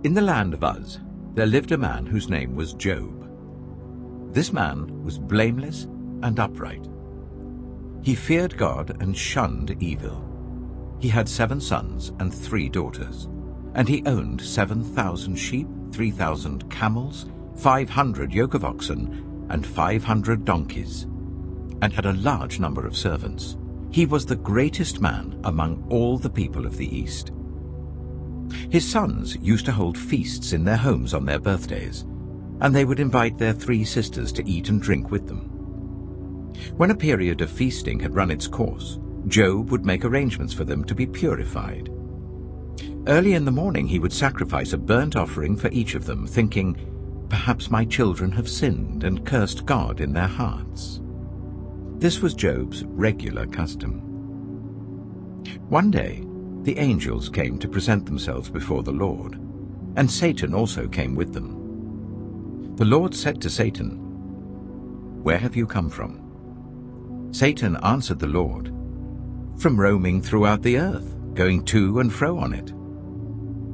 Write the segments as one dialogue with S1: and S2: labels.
S1: In the land of Uz, there lived a man whose name was Job. This man was blameless and upright. He feared God and shunned evil. He had 7 sons and 3 daughters, and he owned 7,000 sheep, 3,000 camels, 500 yoke of oxen, and 500 donkeys, and had a large number of servants. He was the greatest man among all the people of the East. His sons used to hold feasts in their homes on their birthdays, and they would invite their 3 sisters to eat and drink with them. When a period of feasting had run its course, Job would make arrangements for them to be purified. Early in the morning he would sacrifice a burnt offering for each of them, thinking, "Perhaps my children have sinned and cursed God in their hearts." This was Job's regular custom. One day, the angels came to present themselves before the Lord, and Satan also came with them. The Lord said to Satan, "Where have you come from?" Satan answered the Lord, "From roaming throughout the earth, going to and fro on it."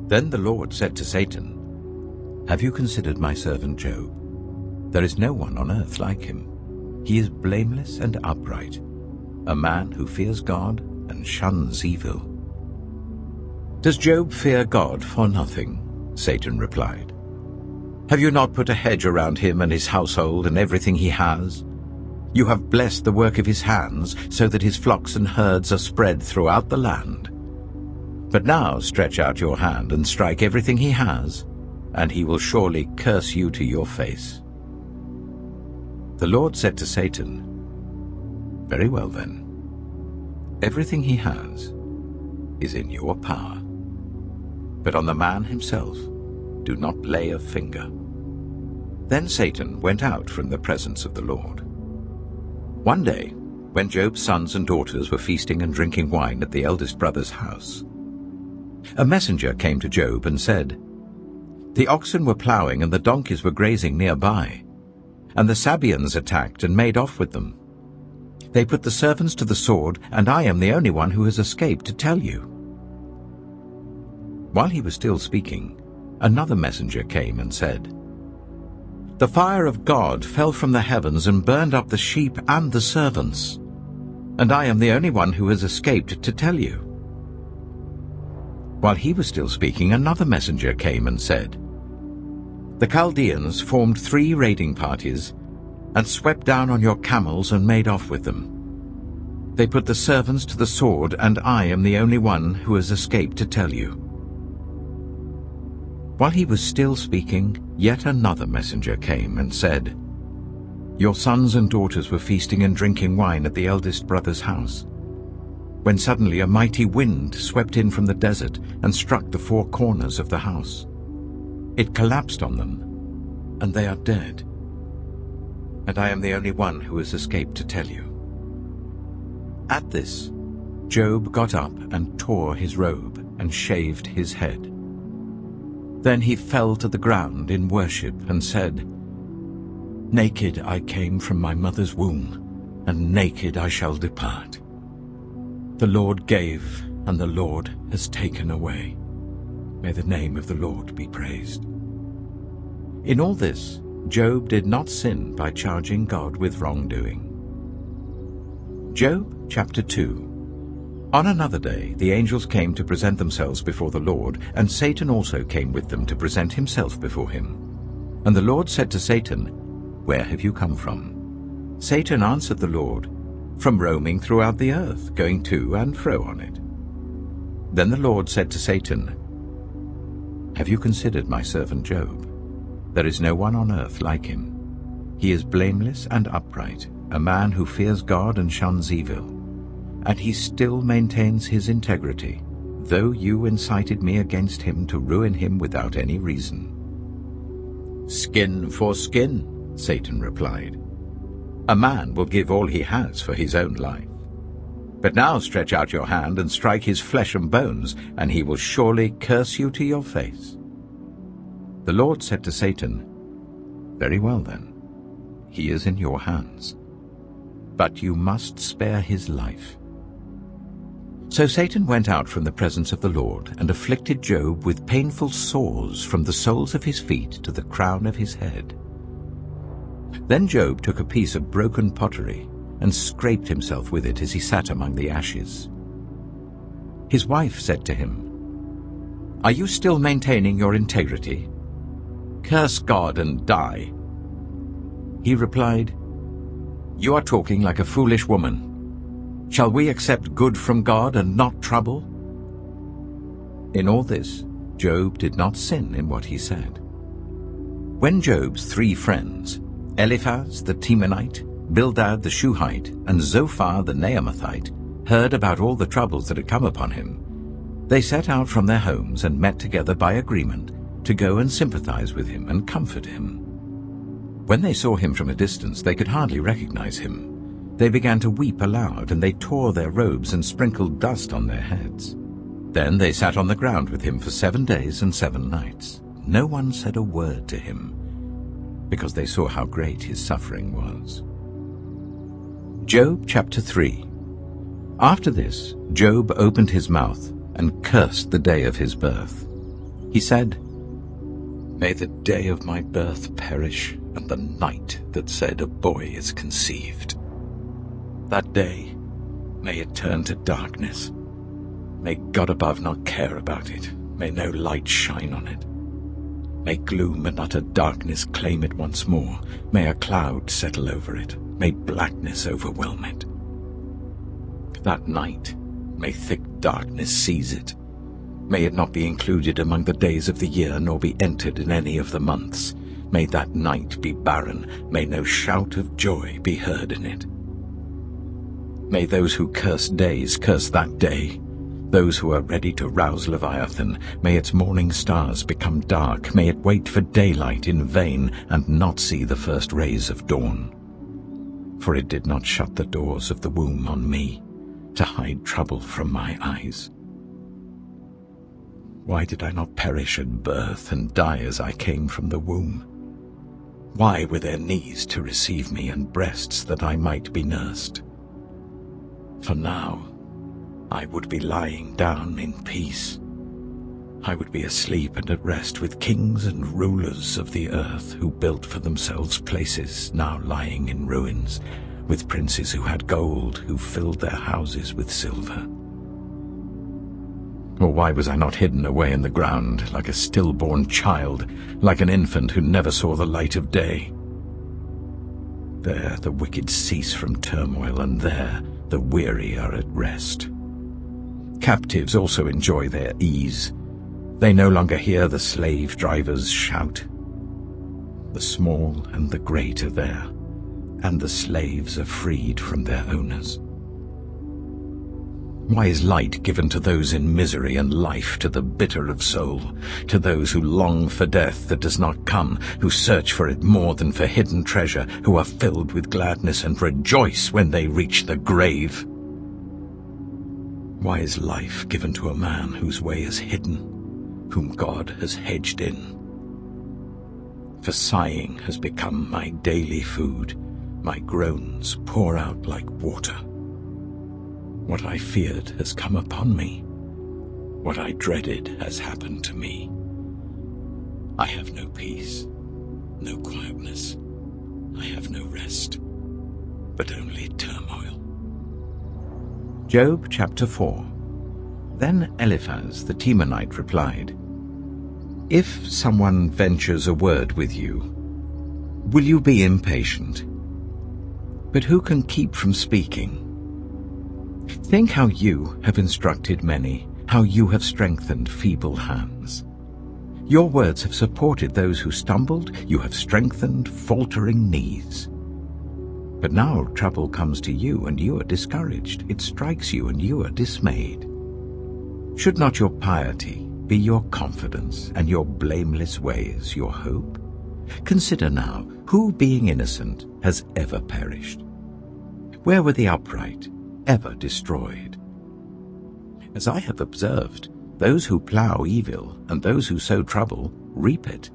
S1: Then the Lord said to Satan, "Have you considered my servant Job? There is no one on earth like him. He is blameless and upright, a man who fears God and shuns evil." "Does Job fear God for nothing?" Satan replied. "Have you not put a hedge around him and his household and everything he has? You have blessed the work of his hands, so that his flocks and herds are spread throughout the land. But now stretch out your hand and strike everything he has, and he will surely curse you to your face." The Lord said to Satan, "Very well then. Everything he has is in your power. But on the man himself, do not lay a finger." Then Satan went out from the presence of the Lord. One day, when Job's sons and daughters were feasting and drinking wine at the eldest brother's house, a messenger came to Job and said, "The oxen were plowing and the donkeys were grazing nearby, and the Sabaeans attacked and made off with them. They put the servants to the sword, and I am the only one who has escaped to tell you." While he was still speaking, another messenger came and said, "The fire of God fell from the heavens and burned up the sheep and the servants, and I am the only one who has escaped to tell you." While he was still speaking, another messenger came and said, "The Chaldeans formed 3 raiding parties and swept down on your camels and made off with them. They put the servants to the sword, and I am the only one who has escaped to tell you." While he was still speaking, yet another messenger came and said, "Your sons and daughters were feasting and drinking wine at the eldest brother's house, when suddenly a mighty wind swept in from the desert and struck the 4 corners of the house. It collapsed on them, and they are dead. And I am the only one who has escaped to tell you." At this, Job got up and tore his robe and shaved his head. Then he fell to the ground in worship and said, "Naked I came from my mother's womb, and naked I shall depart. The Lord gave, and the Lord has taken away. May the name of the Lord be praised." In all this, Job did not sin by charging God with wrongdoing. Job chapter 2. On another day the angels came to present themselves before the Lord, and Satan also came with them to present himself before him. And the Lord said to Satan, "Where have you come from?" Satan answered the Lord, "From roaming throughout the earth, going to and fro on it." Then the Lord said to Satan, "Have you considered my servant Job? There is no one on earth like him. He is blameless and upright, a man who fears God and shuns evil. And he still maintains his integrity, though you incited me against him to ruin him without any reason." "Skin for skin," Satan replied. "A man will give all he has for his own life. But now stretch out your hand and strike his flesh and bones, and he will surely curse you to your face." The Lord said to Satan, "Very well then, he is in your hands. But you must spare his life." So Satan went out from the presence of the Lord and afflicted Job with painful sores from the soles of his feet to the crown of his head. Then Job took a piece of broken pottery and scraped himself with it as he sat among the ashes. His wife said to him, "Are you still maintaining your integrity? Curse God and die." He replied, "You are talking like a foolish woman. Shall we accept good from God and not trouble?" In all this, Job did not sin in what he said. When Job's 3 friends, Eliphaz the Temanite, Bildad the Shuhite, and Zophar the Naamathite, heard about all the troubles that had come upon him, they set out from their homes and met together by agreement to go and sympathize with him and comfort him. When they saw him from a distance, they could hardly recognize him. They began to weep aloud, and they tore their robes and sprinkled dust on their heads. Then they sat on the ground with him for 7 days and 7 nights. No one said a word to him, because they saw how great his suffering was. Job chapter 3. After this, Job opened his mouth and cursed the day of his birth. He said, "May the day of my birth perish, and the night that said a boy is conceived. That day, may it turn to darkness. May God above not care about it. May no light shine on it. May gloom and utter darkness claim it once more. May a cloud settle over it. May blackness overwhelm it. That night, may thick darkness seize it. May it not be included among the days of the year, nor be entered in any of the months. May that night be barren. May no shout of joy be heard in it. May those who curse days curse that day. Those who are ready to rouse Leviathan, may its morning stars become dark. May it wait for daylight in vain and not see the first rays of dawn. For it did not shut the doors of the womb on me, to hide trouble from my eyes. Why did I not perish at birth and die as I came from the womb? Why were there knees to receive me and breasts that I might be nursed? For now I would be lying down in peace. I would be asleep and at rest with kings and rulers of the earth who built for themselves places now lying in ruins, with princes who had gold, who filled their houses with silver. Or why was I not hidden away in the ground like a stillborn child, like an infant who never saw the light of day? There the wicked cease from turmoil, and there the weary are at rest. Captives also enjoy their ease. They no longer hear the slave drivers shout. The small and the great are there, and the slaves are freed from their owners. Why is light given to those in misery, and life to the bitter of soul, to those who long for death that does not come, who search for it more than for hidden treasure, who are filled with gladness and rejoice when they reach the grave? Why is life given to a man whose way is hidden, whom God has hedged in? For sighing has become my daily food, my groans pour out like water. What I feared has come upon me. What I dreaded has happened to me. I have no peace, no quietness. I have no rest, but only turmoil. Job chapter 4. Then Eliphaz the Temanite replied, "If someone ventures a word with you, will you be impatient? But who can keep from speaking? Think how you have instructed many, how you have strengthened feeble hands. Your words have supported those who stumbled, you have strengthened faltering knees. But now trouble comes to you, and you are discouraged. It strikes you, and you are dismayed. Should not your piety be your confidence, and your blameless ways your hope? Consider now, who being innocent has ever perished? Where were the upright ever destroyed? As I have observed, those who plough evil and those who sow trouble reap it.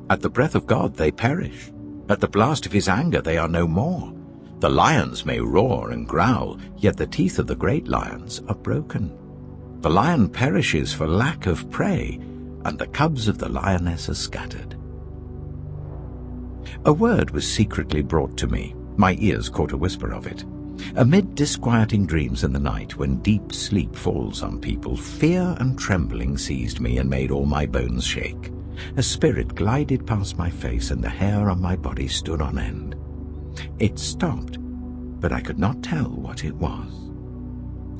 S1: At the breath of God they perish. At the blast of his anger they are no more. The lions may roar and growl, yet the teeth of the great lions are broken. The lion perishes for lack of prey, and the cubs of the lioness are scattered. A word was secretly brought to me. My ears caught a whisper of it. Amid disquieting dreams in the night, when deep sleep falls on people, fear and trembling seized me and made all my bones shake. A spirit glided past my face, and the hair on my body stood on end. It stopped, but I could not tell what it was.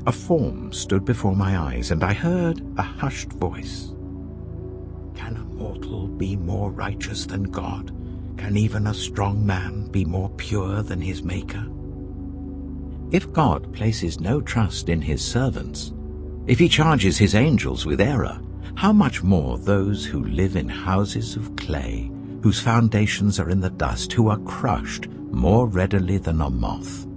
S1: A form stood before my eyes, and I heard a hushed voice. "Can a mortal be more righteous than God? Can even a strong man be more pure than his Maker?" If God places no trust in his servants, if he charges his angels with error, how much more those who live in houses of clay, whose foundations are in the dust, who are crushed more readily than a moth.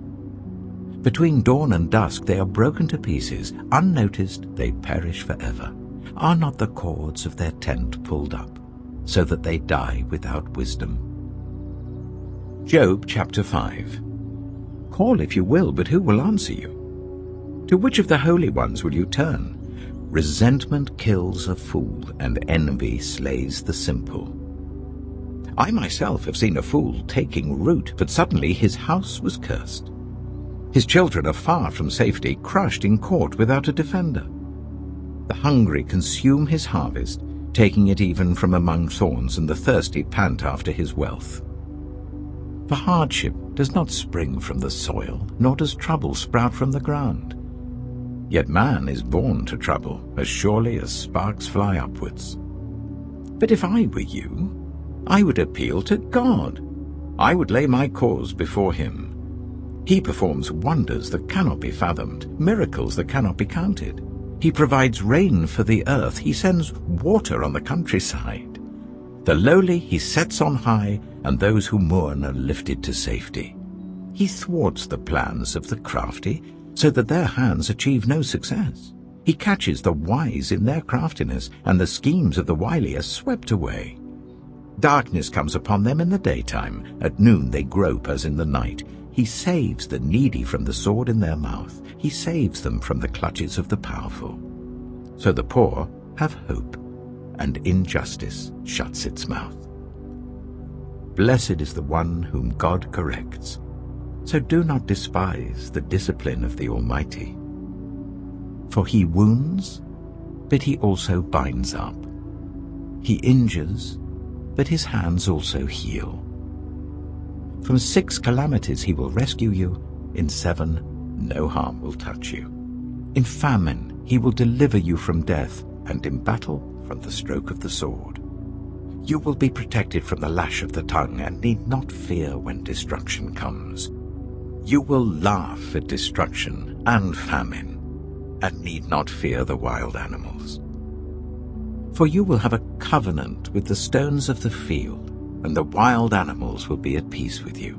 S1: Between dawn and dusk they are broken to pieces, unnoticed they perish forever. Are not the cords of their tent pulled up, so that they die without wisdom? Job chapter 5. Call if you will, but who will answer you? To which of the holy ones will you turn? Resentment kills a fool, and envy slays the simple. I myself have seen a fool taking root, but suddenly his house was cursed. His children are far from safety, crushed in court without a defender. The hungry consume his harvest, taking it even from among thorns, and the thirsty pant after his wealth. For hardship does not spring from the soil, nor does trouble sprout from the ground. Yet man is born to trouble, as surely as sparks fly upwards. But if I were you, I would appeal to God. I would lay my cause before him. He performs wonders that cannot be fathomed, miracles that cannot be counted. He provides rain for the earth. He sends water on the countryside. The lowly he sets on high, and those who mourn are lifted to safety. He thwarts the plans of the crafty, so that their hands achieve no success. He catches the wise in their craftiness, and the schemes of the wily are swept away. Darkness comes upon them in the daytime. At noon they grope as in the night. He saves the needy from the sword in their mouth. He saves them from the clutches of the powerful. So the poor have hope, and injustice shuts its mouth. Blessed is the one whom God corrects. So do not despise the discipline of the Almighty. For he wounds, but he also binds up. He injures, but his hands also heal. From 6 calamities he will rescue you, in 7 no harm will touch you. In famine he will deliver you from death, and in battle from the stroke of the sword. You will be protected from the lash of the tongue, and need not fear when destruction comes. You will laugh at destruction and famine, and need not fear the wild animals. For you will have a covenant with the stones of the field, and the wild animals will be at peace with you.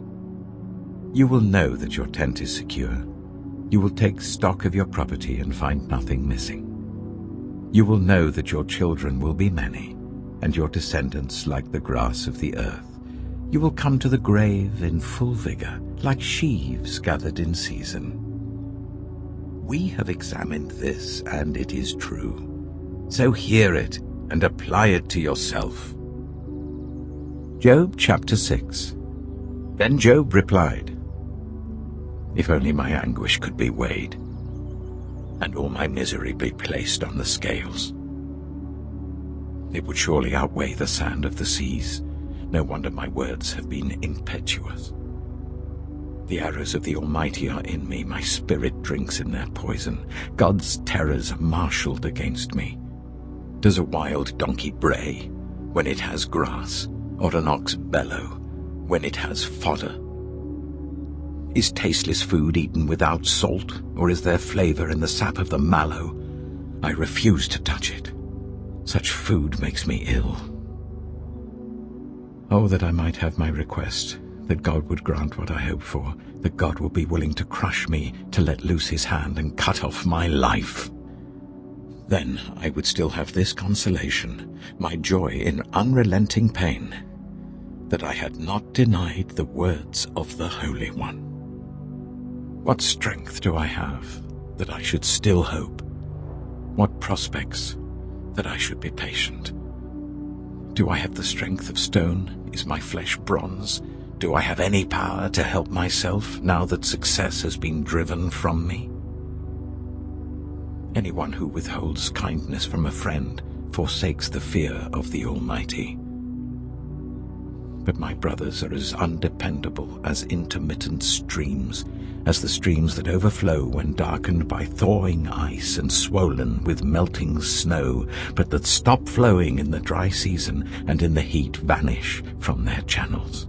S1: You will know that your tent is secure. You will take stock of your property and find nothing missing. You will know that your children will be many, and your descendants like the grass of the earth. You will come to the grave in full vigor, like sheaves gathered in season. We have examined this, and it is true. So hear it and apply it to yourself. Job chapter 6. Then Job replied, If only my anguish could be weighed, and all my misery be placed on the scales. It would surely outweigh the sand of the seas. No wonder my words have been impetuous. The arrows of the Almighty are in me. My spirit drinks in their poison. God's terrors are marshaled against me. Does a wild donkey bray when it has grass, or an ox bellow when it has fodder? Is tasteless food eaten without salt, or is there flavor in the sap of the mallow? I refuse to touch it. Such food makes me ill. Oh, that I might have my request, that God would grant what I hope for, that God will be willing to crush me, to let loose his hand and cut off my life. Then I would still have this consolation, my joy in unrelenting pain, that I had not denied the words of the Holy One. What strength do I have that I should still hope? What prospects that I should be patient? Do I have the strength of stone? Is my flesh bronze? Do I have any power to help myself now that success has been driven from me? Anyone who withholds kindness from a friend forsakes the fear of the Almighty. But my brothers are as undependable as intermittent streams, as the streams that overflow when darkened by thawing ice and swollen with melting snow, but that stop flowing in the dry season and in the heat vanish from their channels.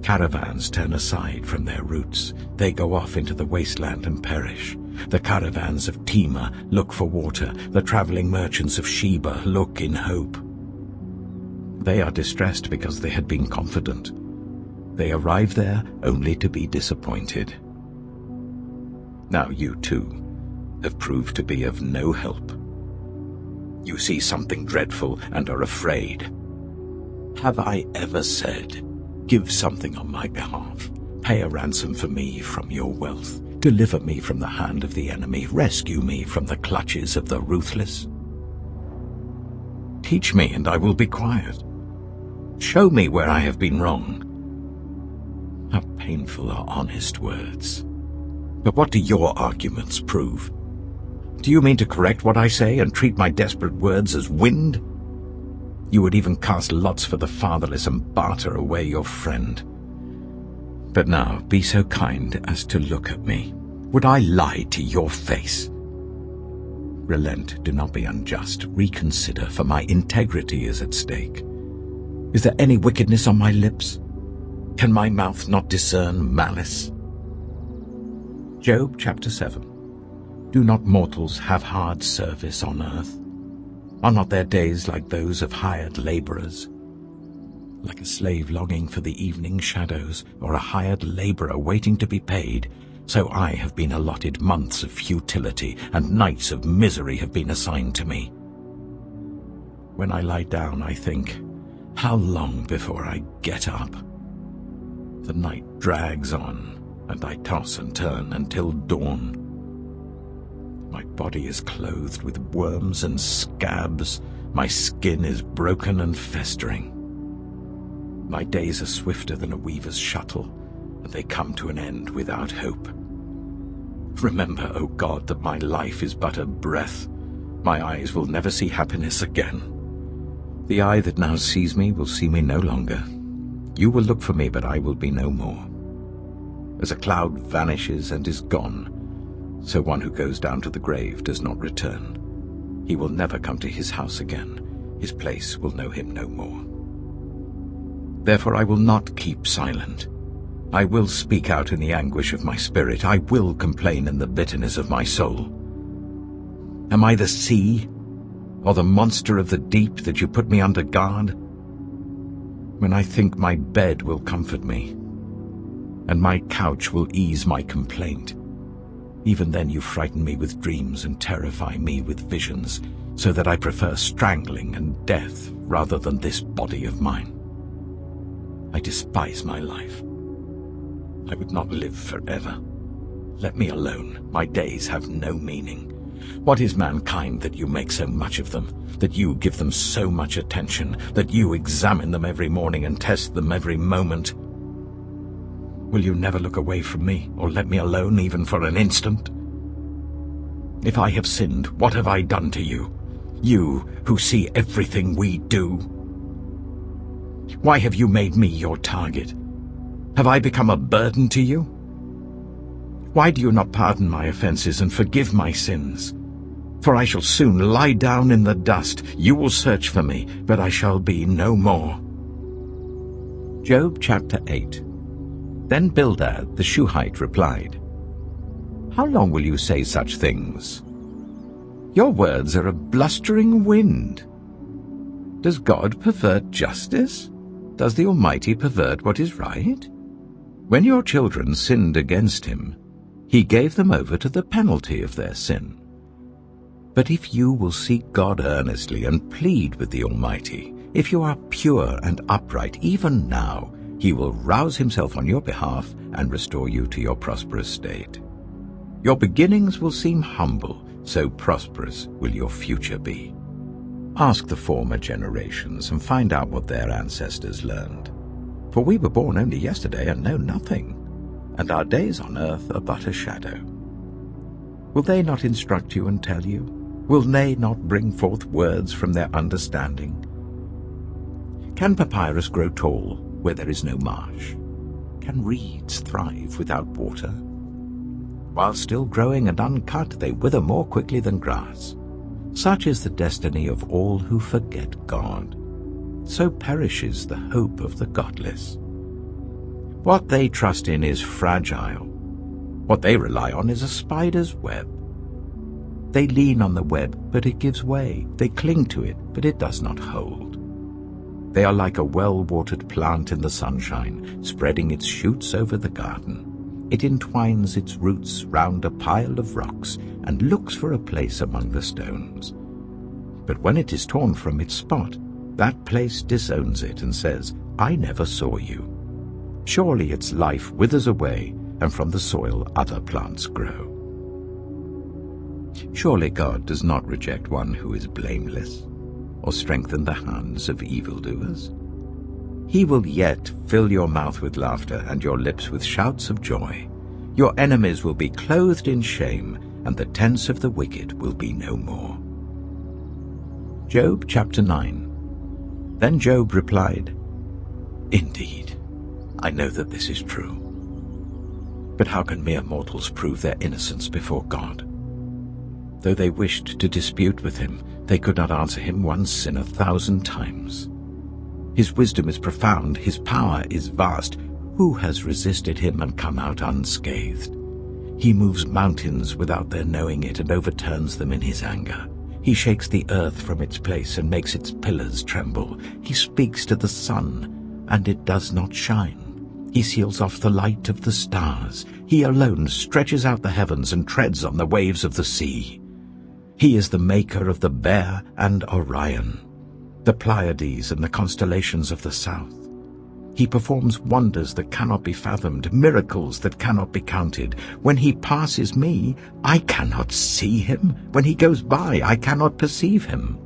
S1: Caravans turn aside from their routes. They go off into the wasteland and perish. The caravans of Tema look for water. The traveling merchants of Sheba look in hope. They are distressed because they had been confident. They arrive there only to be disappointed. Now you too have proved to be of no help. You see something dreadful and are afraid. Have I ever said, "Give something on my behalf, pay a ransom for me from your wealth, deliver me from the hand of the enemy, rescue me from the clutches of the ruthless"? Teach me and I will be quiet. Show me where I have been wrong. How painful are honest words. But what do your arguments prove? Do you mean to correct what I say and treat my desperate words as wind? You would even cast lots for the fatherless and barter away your friend. But now be so kind as to look at me. Would I lie to your face? Relent, do not be unjust. Reconsider, for my integrity is at stake. Is there any wickedness on my lips? Can my mouth not discern malice? Job chapter 7. Do not mortals have hard service on earth? Are not their days like those of hired laborers? Like a slave longing for the evening shadows, or a hired laborer waiting to be paid, so I have been allotted months of futility, and nights of misery have been assigned to me. When I lie down, I think, how long before I get up? The night drags on, and I toss and turn until dawn. My body is clothed with worms and scabs. My skin is broken and festering. My days are swifter than a weaver's shuttle, and they come to an end without hope. Remember, O God, that my life is but a breath. My eyes will never see happiness again. The eye that now sees me will see me no longer. You will look for me, but I will be no more. As a cloud vanishes and is gone, so one who goes down to the grave does not return. He will never come to his house again. His place will know him no more. Therefore I will not keep silent. I will speak out in the anguish of my spirit. I will complain in the bitterness of my soul. Am I the sea, or the monster of the deep, that you put me under guard? When I think my bed will comfort me, and my couch will ease my complaint, even then you frighten me with dreams and terrify me with visions, so that I prefer strangling and death rather than this body of mine. I despise my life. I would not live forever. Let me alone. My days have no meaning. What is mankind that you make so much of them, that you give them so much attention, that you examine them every morning and test them every moment? Will you never look away from me, or let me alone even for an instant? If I have sinned, what have I done to you? You who see everything we do. Why have you made me your target? Have I become a burden to you? Why do you not pardon my offenses and forgive my sins? For I shall soon lie down in the dust. You will search for me, but I shall be no more. Job chapter 8. Then Bildad the Shuhite replied, How long will you say such things? Your words are a blustering wind. Does God pervert justice? Does the Almighty pervert what is right? When your children sinned against him, he gave them over to the penalty of their sin. But if you will seek God earnestly and plead with the Almighty, if you are pure and upright even now, He will rouse himself on your behalf and restore you to your prosperous state. Your beginnings will seem humble, so prosperous will your future be. Ask the former generations and find out what their ancestors learned. For we were born only yesterday and know nothing, and our days on earth are but a shadow. Will they not instruct you and tell you? Will they not bring forth words from their understanding? Can papyrus grow tall where there is no marsh? Can reeds thrive without water? While still growing and uncut, they wither more quickly than grass. Such is the destiny of all who forget God. So perishes the hope of the godless. What they trust in is fragile. What they rely on is a spider's web. They lean on the web, but it gives way. They cling to it, but it does not hold. They are like a well-watered plant in the sunshine, spreading its shoots over the garden. It entwines its roots round a pile of rocks and looks for a place among the stones. But when it is torn from its spot, that place disowns it and says, "I never saw you." Surely its life withers away, and from the soil other plants grow. Surely God does not reject one who is blameless, or strengthen the hands of evildoers. He will yet fill your mouth with laughter and your lips with shouts of joy. Your enemies will be clothed in shame, and the tents of the wicked will be no more. Job chapter 9. Then Job replied, "Indeed, I know that this is true. But how can mere mortals prove their innocence before God? Though they wished to dispute with him, they could not answer him one sin 1,000 times. His wisdom is profound, his power is vast. Who has resisted him and come out unscathed? He moves mountains without their knowing it and overturns them in his anger. He shakes the earth from its place and makes its pillars tremble. He speaks to the sun, and it does not shine. He seals off the light of the stars. He alone stretches out the heavens and treads on the waves of the sea. He is the maker of the Bear and Orion, the Pleiades and the constellations of the south. He performs wonders that cannot be fathomed, miracles that cannot be counted. When he passes me, I cannot see him. When he goes by, I cannot perceive him.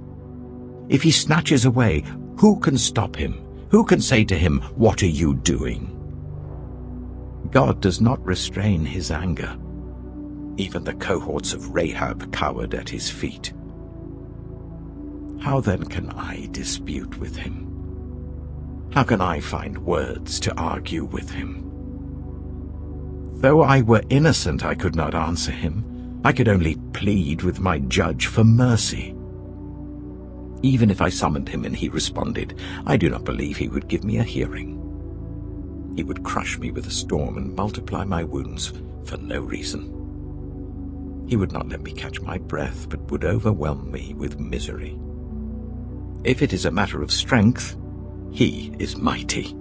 S1: If he snatches away, who can stop him? Who can say to him, "What are you doing?" God does not restrain his anger. Even the cohorts of Rahab cowered at his feet. How then can I dispute with him? How can I find words to argue with him? Though I were innocent, I could not answer him. I could only plead with my judge for mercy. Even if I summoned him and he responded, I do not believe he would give me a hearing. He would crush me with a storm and multiply my wounds for no reason. He would not let me catch my breath, but would overwhelm me with misery. If it is a matter of strength, he is mighty.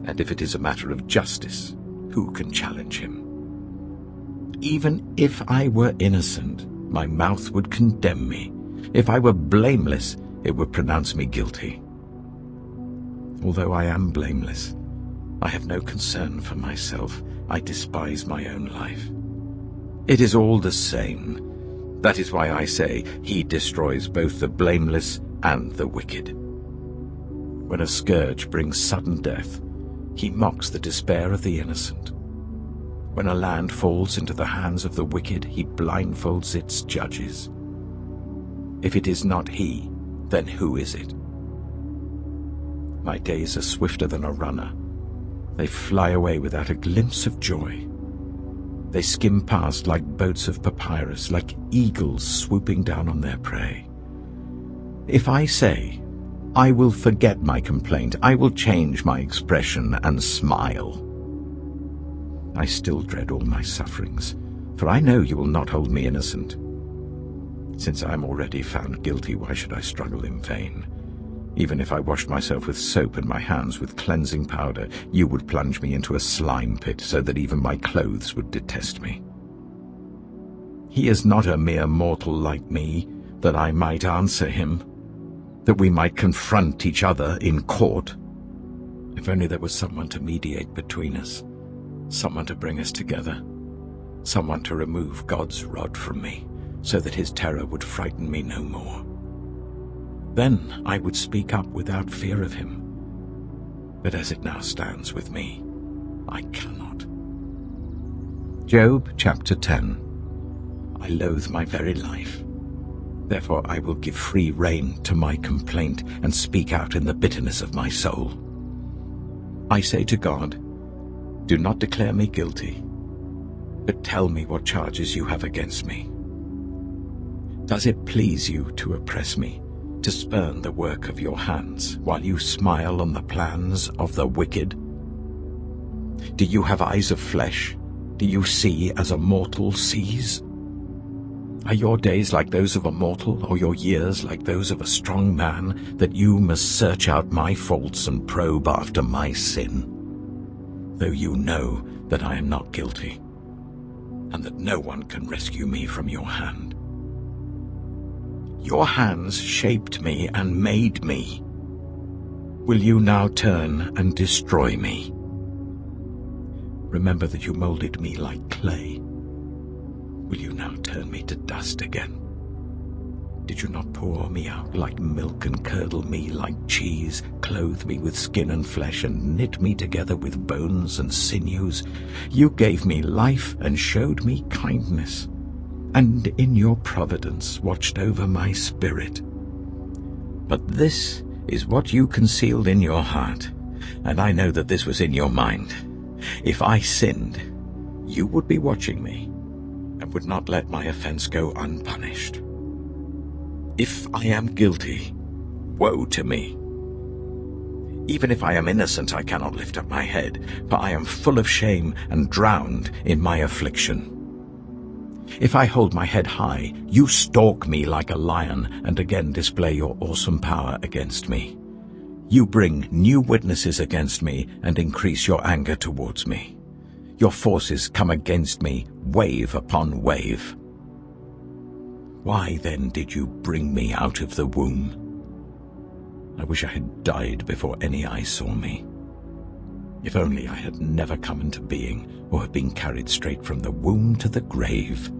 S1: And if it is a matter of justice, who can challenge him? Even if I were innocent, my mouth would condemn me. If I were blameless, it would pronounce me guilty. Although I am blameless, I have no concern for myself. I despise my own life. It is all the same. That is why I say, he destroys both the blameless and the wicked. When a scourge brings sudden death, he mocks the despair of the innocent. When a land falls into the hands of the wicked, he blindfolds its judges. If it is not he, then who is it? My days are swifter than a runner. They fly away without a glimpse of joy. They skim past like boats of papyrus, like eagles swooping down on their prey. If I say, I will forget my complaint, I will change my expression and smile, I still dread all my sufferings, for I know you will not hold me innocent. Since I am already found guilty, why should I struggle in vain? Even if I washed myself with soap and my hands with cleansing powder, you would plunge me into a slime pit so that even my clothes would detest me. He is not a mere mortal like me, that I might answer him, that we might confront each other in court. If only there was someone to mediate between us, someone to bring us together, someone to remove God's rod from me, so that his terror would frighten me no more. Then I would speak up without fear of him. But as it now stands with me, I cannot. Job chapter 10. I loathe my very life. Therefore I will give free rein to my complaint and speak out in the bitterness of my soul. I say to God, do not declare me guilty, but tell me what charges you have against me. Does it please you to oppress me, to spurn the work of your hands, while you smile on the plans of the wicked? Do you have eyes of flesh? Do you see as a mortal sees? Are your days like those of a mortal, or your years like those of a strong man, that you must search out my faults and probe after my sin? Though you know that I am not guilty, and that no one can rescue me from your hand. Your hands shaped me and made me. Will you now turn and destroy me? Remember that you molded me like clay. Will you now turn me to dust again? Did you not pour me out like milk and curdle me like cheese, clothe me with skin and flesh, and knit me together with bones and sinews? You gave me life and showed me kindness, and in your providence watched over my spirit. But this is what you concealed in your heart, and I know that this was in your mind. If I sinned, you would be watching me, and would not let my offense go unpunished. If I am guilty, woe to me. Even if I am innocent, I cannot lift up my head, for I am full of shame and drowned in my affliction. If I hold my head high, you stalk me like a lion, and again display your awesome power against me. You bring new witnesses against me, and increase your anger towards me. Your forces come against me, wave upon wave. Why then did you bring me out of the womb? I wish I had died before any eye saw me. If only I had never come into being, or had been carried straight from the womb to the grave.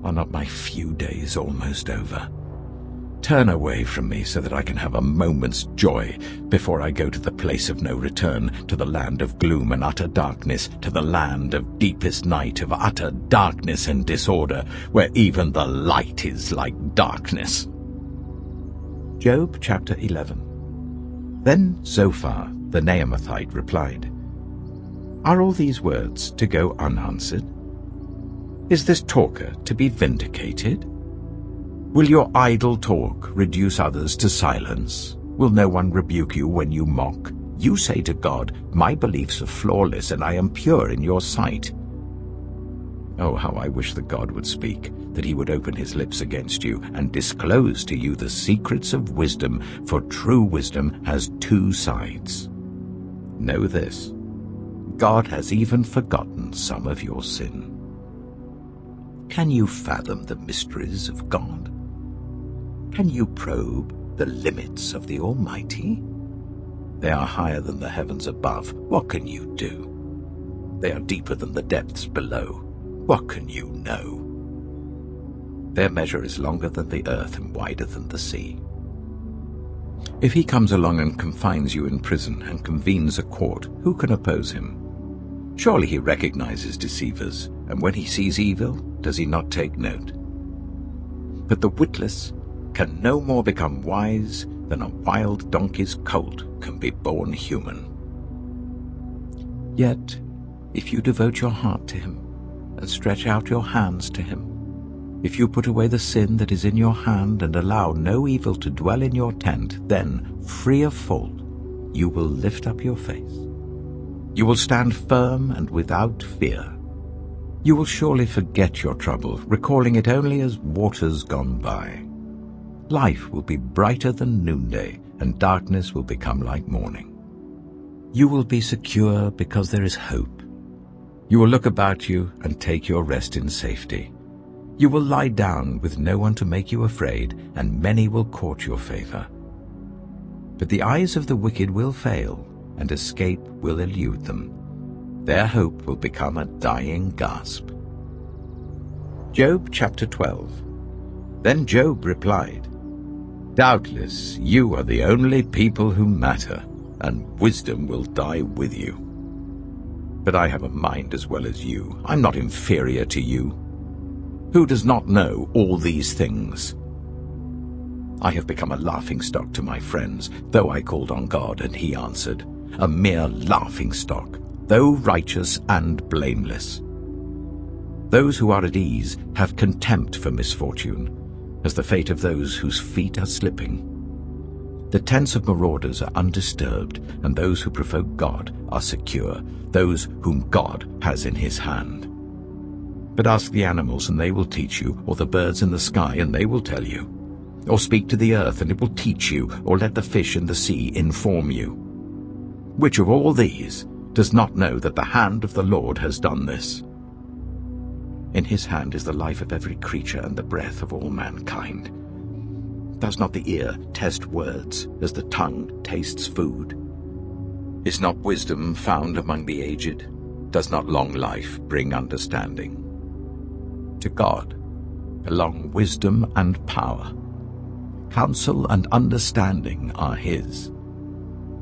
S1: Are not my few days almost over? Turn away from me so that I can have a moment's joy before I go to the place of no return, to the land of gloom and utter darkness, to the land of deepest night, of utter darkness and disorder, where even the light is like darkness. Job chapter 11. Then Zophar the Naamathite replied, Are all these words to go unanswered? Is this talker to be vindicated? Will your idle talk reduce others to silence? Will no one rebuke you when you mock? You say to God, My beliefs are flawless, and I am pure in your sight. Oh, how I wish that God would speak, that he would open his lips against you, and disclose to you the secrets of wisdom, for true wisdom has two sides. Know this, God has even forgotten some of your sin. Can you fathom the mysteries of God? Can you probe the limits of the Almighty? They are higher than the heavens above. What can you do? They are deeper than the depths below. What can you know? Their measure is longer than the earth and wider than the sea. If he comes along and confines you in prison and convenes a court, who can oppose him? Surely he recognizes deceivers, and when he sees evil, does he not take note? But the witless can no more become wise than a wild donkey's colt can be born human. Yet, if you devote your heart to him, and stretch out your hands to him, if you put away the sin that is in your hand and allow no evil to dwell in your tent, then, free of fault, you will lift up your face. You will stand firm and without fear. You will surely forget your trouble, recalling it only as waters gone by. Life will be brighter than noonday, and darkness will become like morning. You will be secure because there is hope. You will look about you and take your rest in safety. You will lie down with no one to make you afraid, and many will court your favor. But the eyes of the wicked will fail, and escape will elude them. Their hope will become a dying gasp. Job chapter 12. Then Job replied, "Doubtless you are the only people who matter, and wisdom will die with you. But I have a mind as well as you. I'm not inferior to you. Who does not know all these things? I have become a laughingstock to my friends, though I called on God, and he answered, a mere laughingstock, though righteous and blameless. Those who are at ease have contempt for misfortune, as the fate of those whose feet are slipping. The tents of marauders are undisturbed, and those who provoke God are secure, those whom God has in his hand. But ask the animals, and they will teach you, or the birds in the sky, and they will tell you. Or speak to the earth, and it will teach you, or let the fish in the sea inform you. Which of all these does not know that the hand of the Lord has done this? In his hand is the life of every creature and the breath of all mankind. Does not the ear test words as the tongue tastes food? Is not wisdom found among the aged? Does not long life bring understanding? To God belong wisdom and power. Counsel and understanding are his.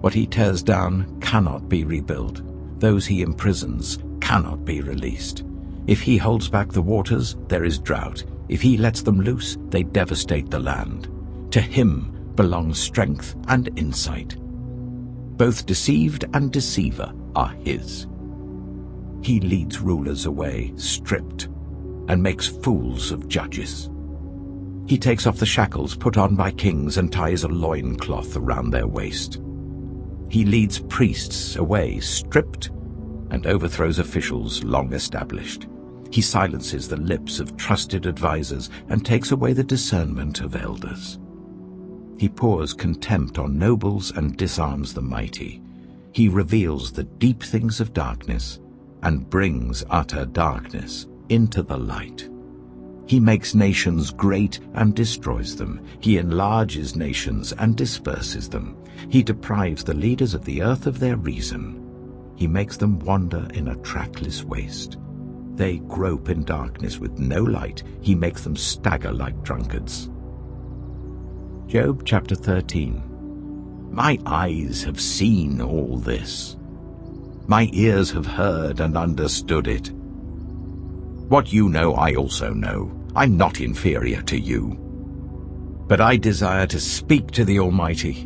S1: What he tears down cannot be rebuilt. Those he imprisons cannot be released. If he holds back the waters, there is drought. If he lets them loose, they devastate the land. To him belongs strength and insight. Both deceived and deceiver are his. He leads rulers away, stripped, and makes fools of judges. He takes off the shackles put on by kings and ties a loincloth around their waist. He leads priests away, stripped, and overthrows officials long established. He silences the lips of trusted advisers and takes away the discernment of elders. He pours contempt on nobles and disarms the mighty. He reveals the deep things of darkness and brings utter darkness into the light. He makes nations great and destroys them. He enlarges nations and disperses them. He deprives the leaders of the earth of their reason. He makes them wander in a trackless waste. They grope in darkness with no light. He makes them stagger like drunkards. Job chapter 13. My eyes have seen all this. My ears have heard and understood it. What you know, I also know. I'm not inferior to you. But I desire to speak to the Almighty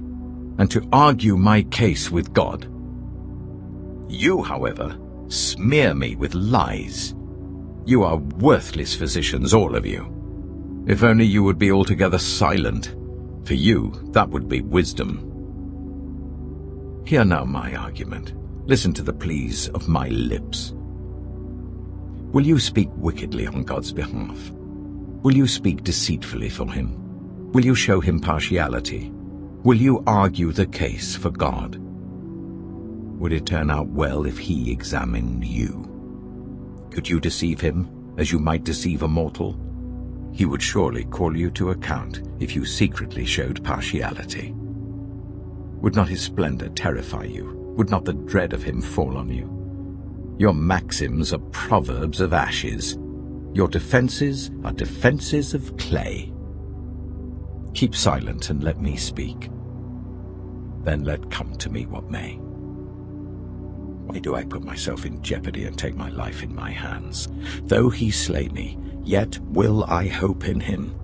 S1: and to argue my case with God. You, however, smear me with lies. You are worthless physicians, all of you. If only you would be altogether silent. For you, that would be wisdom. Hear now my argument. Listen to the pleas of my lips. Will you speak wickedly on God's behalf? Will you speak deceitfully for him? Will you show him partiality? Will you argue the case for God? Would it turn out well if he examined you? Could you deceive him as you might deceive a mortal? He would surely call you to account if you secretly showed partiality. Would not his splendor terrify you? Would not the dread of him fall on you? Your maxims are proverbs of ashes. Your defenses are defenses of clay. Keep silent and let me speak. Then let come to me what may. Why do I put myself in jeopardy and take my life in my hands? Though he slay me, yet will I hope in him.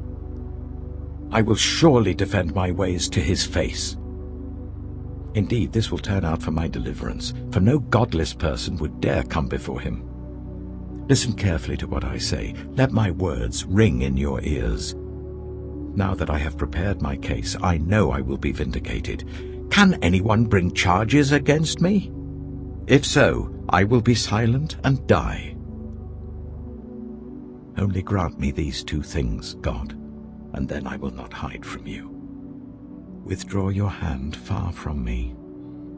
S1: I will surely defend my ways to his face. Indeed, this will turn out for my deliverance, for no godless person would dare come before him. Listen carefully to what I say. Let my words ring in your ears. Now that I have prepared my case, I know I will be vindicated. Can anyone bring charges against me? If so, I will be silent and die. Only grant me these two things, God, and then I will not hide from you. Withdraw your hand far from me,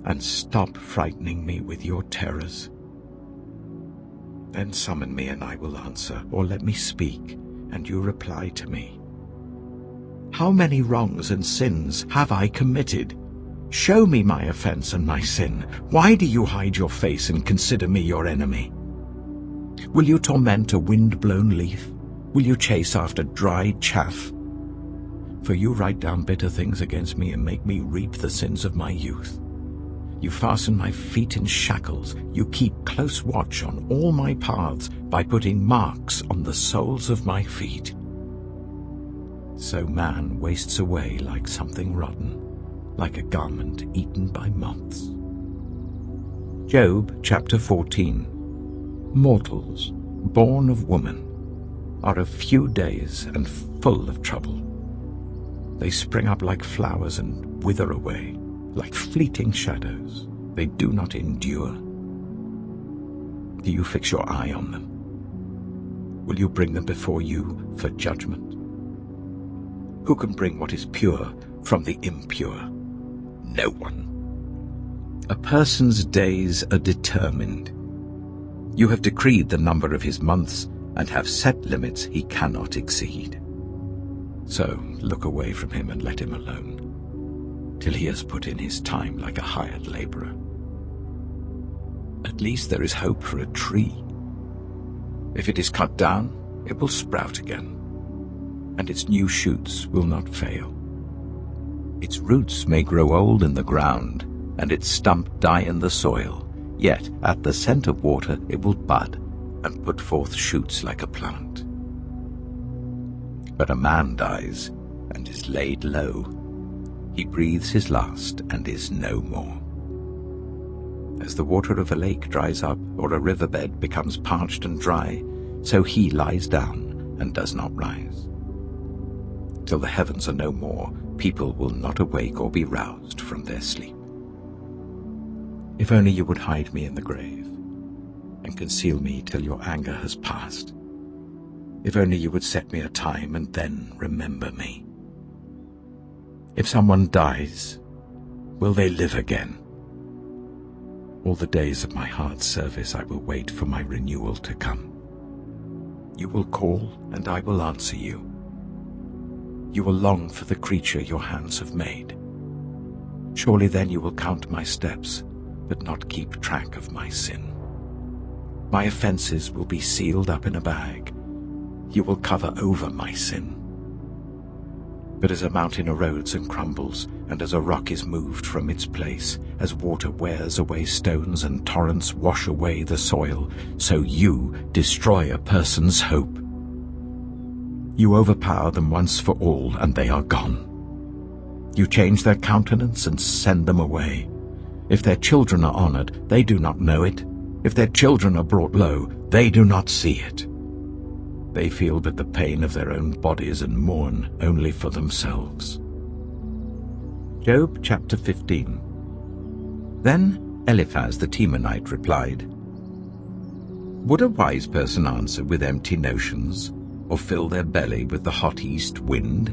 S1: and stop frightening me with your terrors. Then summon me, and I will answer, or let me speak, and you reply to me. How many wrongs and sins have I committed?
S2: Show me my offense and my sin. Why do you hide your face and consider me your enemy? Will you torment a wind-blown leaf? Will you chase after dry chaff? For you write down bitter things against me and make me reap the sins of my youth. You fasten my feet in shackles. You keep close watch on all my paths by putting marks on the soles of my feet. So man wastes away like something rotten, like a garment eaten by moths. Job chapter 14. Mortals, born of woman, are of few days and full of trouble. They spring up like flowers and wither away, like fleeting shadows. They do not endure. Do you fix your eye on them? Will you bring them before you for judgment? Who can bring what is pure from the impure? No one. A person's days are determined. You have decreed the number of his months and have set limits he cannot exceed. So look away from him and let him alone, till he has put in his time like a hired laborer. At least there is hope for a tree. If it is cut down, it will sprout again, and its new shoots will not fail. Its roots may grow old in the ground, and its stump die in the soil, yet at the scent of water it will bud and put forth shoots like a plant. But a man dies and is laid low. He breathes his last and is no more. As the water of a lake dries up, or a riverbed becomes parched and dry, so he lies down and does not rise. Till the heavens are no more, people will not awake or be roused from their sleep. If only you would hide me in the grave, and conceal me till your anger has passed. If only you would set me a time and then remember me. If someone dies, will they live again? All the days of my hard service I will wait for my renewal to come. You will call, and I will answer you. You will long for the creature your hands have made. Surely then you will count my steps, but not keep track of my sin. My offenses will be sealed up in a bag. You will cover over my sin. But as a mountain erodes and crumbles, and as a rock is moved from its place, as water wears away stones and torrents wash away the soil, so you destroy a person's hope. You overpower them once for all, and they are gone. You change their countenance and send them away. If their children are honored, they do not know it. If their children are brought low, they do not see it. They feel but the pain of their own bodies and mourn only for themselves. Job chapter 15. Then Eliphaz the Temanite replied, Would a wise person answer with empty notions, or fill their belly with the hot east wind?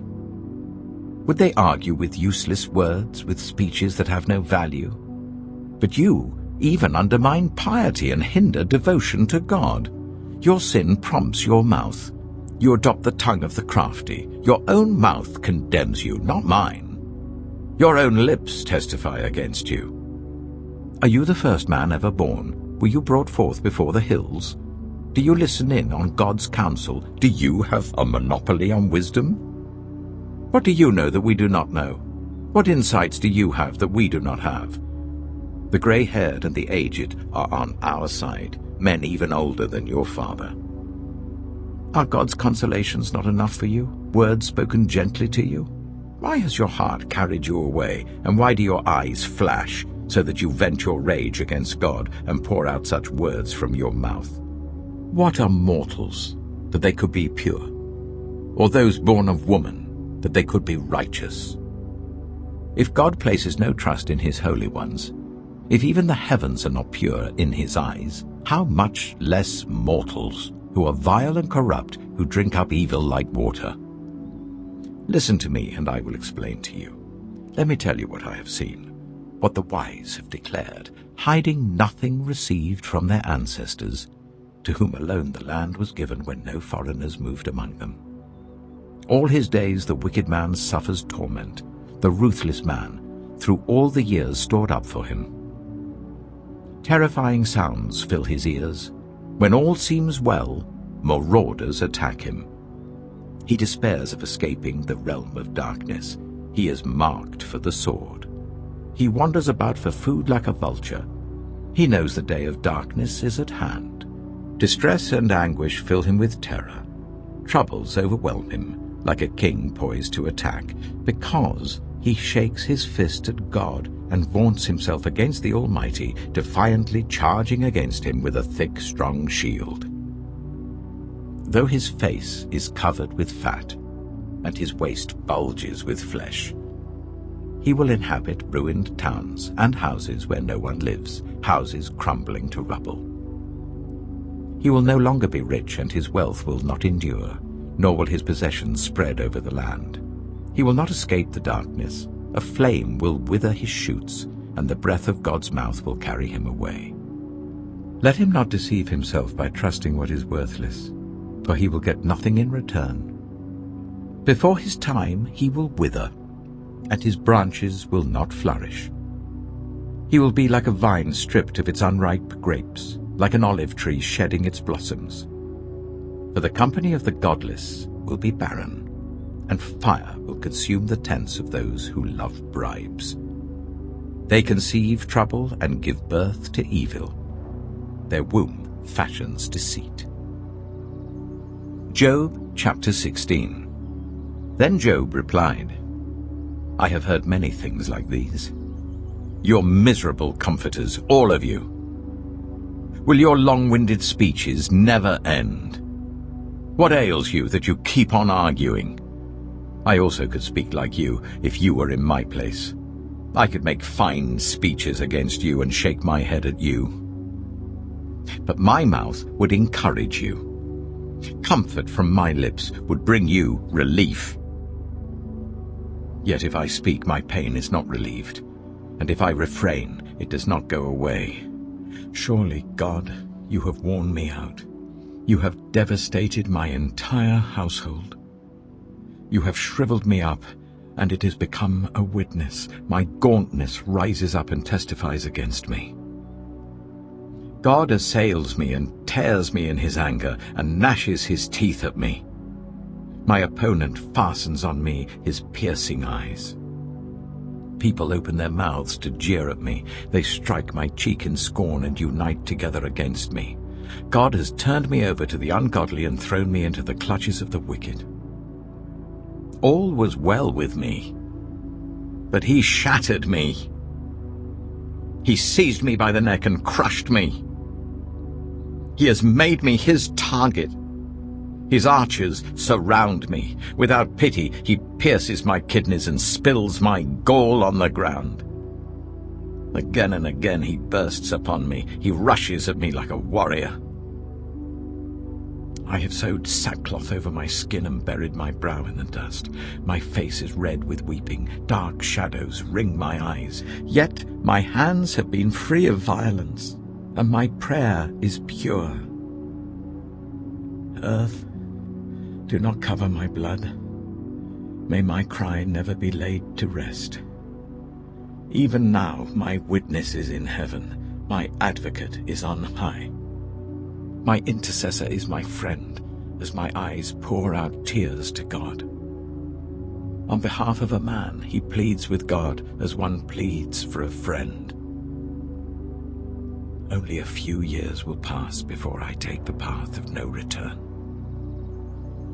S2: Would they argue with useless words, with speeches that have no value? But you even undermine piety and hinder devotion to God. Your sin prompts your mouth. You adopt the tongue of the crafty. Your own mouth condemns you, not mine. Your own lips testify against you. Are you the first man ever born? Were you brought forth before the hills? Do you listen in on God's counsel? Do you have a monopoly on wisdom? What do you know that we do not know? What insights do you have that we do not have? The gray-haired and the aged are on our side, men even older than your father. Are God's consolations not enough for you, words spoken gently to you? Why has your heart carried you away, and why do your eyes flash, so that you vent your rage against God and pour out such words from your mouth? What are mortals, that they could be pure? Or those born of woman, that they could be righteous? If God places no trust in his holy ones, if even the heavens are not pure in his eyes, how much less mortals, who are vile and corrupt, who drink up evil like water? Listen to me, and I will explain to you. Let me tell you what I have seen, what the wise have declared, hiding nothing received from their ancestors, to whom alone the land was given when no foreigners moved among them. All his days the wicked man suffers torment, the ruthless man,
S1: through all the years stored up for him. Terrifying sounds fill his ears. When all seems well, marauders attack him. He despairs of escaping the realm of darkness. He is marked for the sword. He wanders about for food like a vulture. He knows the day of darkness is at hand. Distress and anguish fill him with terror. Troubles overwhelm him, like a king poised to attack, because he shakes his fist at God and vaunts himself against the Almighty, defiantly charging against him with a thick, strong shield. Though his face is covered with fat, and his waist bulges with flesh, he will inhabit ruined towns and houses where no one lives, houses crumbling to rubble. He will no longer be rich, and his wealth will not endure, nor will his possessions spread over the land. He will not escape the darkness. A flame will wither his shoots, and the breath of God's mouth will carry him away. Let him not deceive himself by trusting what is worthless, for he will get nothing in return. Before his time he will wither, and his branches will not flourish. He will be like a vine stripped of its unripe grapes, like an olive tree shedding its blossoms. For the company of the godless will be barren, and fire will consume the tents of those who love bribes. They conceive trouble and give birth to evil. Their womb fashions deceit. Job chapter 16. Then Job replied, I have heard many things like these. You're miserable comforters, all of you. Will your long-winded speeches never end? What ails you that you keep on arguing? I also could speak like you if you were in my place. I could make fine speeches against you and shake my head at you. But my mouth would encourage you. Comfort from my lips would bring you relief. Yet if I speak, my pain is not relieved, and if I refrain, it does not go away. Surely, God, you have worn me out. You have devastated my entire household. You have shriveled me up, and it has become a witness. My gauntness rises up and testifies against me. God assails me and tears me in his anger and gnashes his teeth at me. My opponent fastens on me his piercing eyes. People open their mouths to jeer at me. They strike my cheek in scorn and unite together against me. God has turned me over to the ungodly and thrown me into the clutches of the wicked. All was well with me, but he shattered me. He seized me by the neck and crushed me. He has made me his target. His archers surround me. Without pity, he pierces my kidneys and spills my gall on the ground. Again and again he bursts upon me. He rushes at me like a warrior. I have sewed sackcloth over my skin and buried my brow in the dust. My face is red with weeping. Dark shadows ring my eyes. Yet my hands have been free of violence, and my prayer is pure. Earth, do not cover my blood. May my cry never be laid to rest. Even now my witness is in heaven. My advocate is on high. My intercessor is my friend, as my eyes pour out tears to God. On behalf of a man, he pleads with God as one pleads for a friend. Only a few years will pass before I take the path of no return.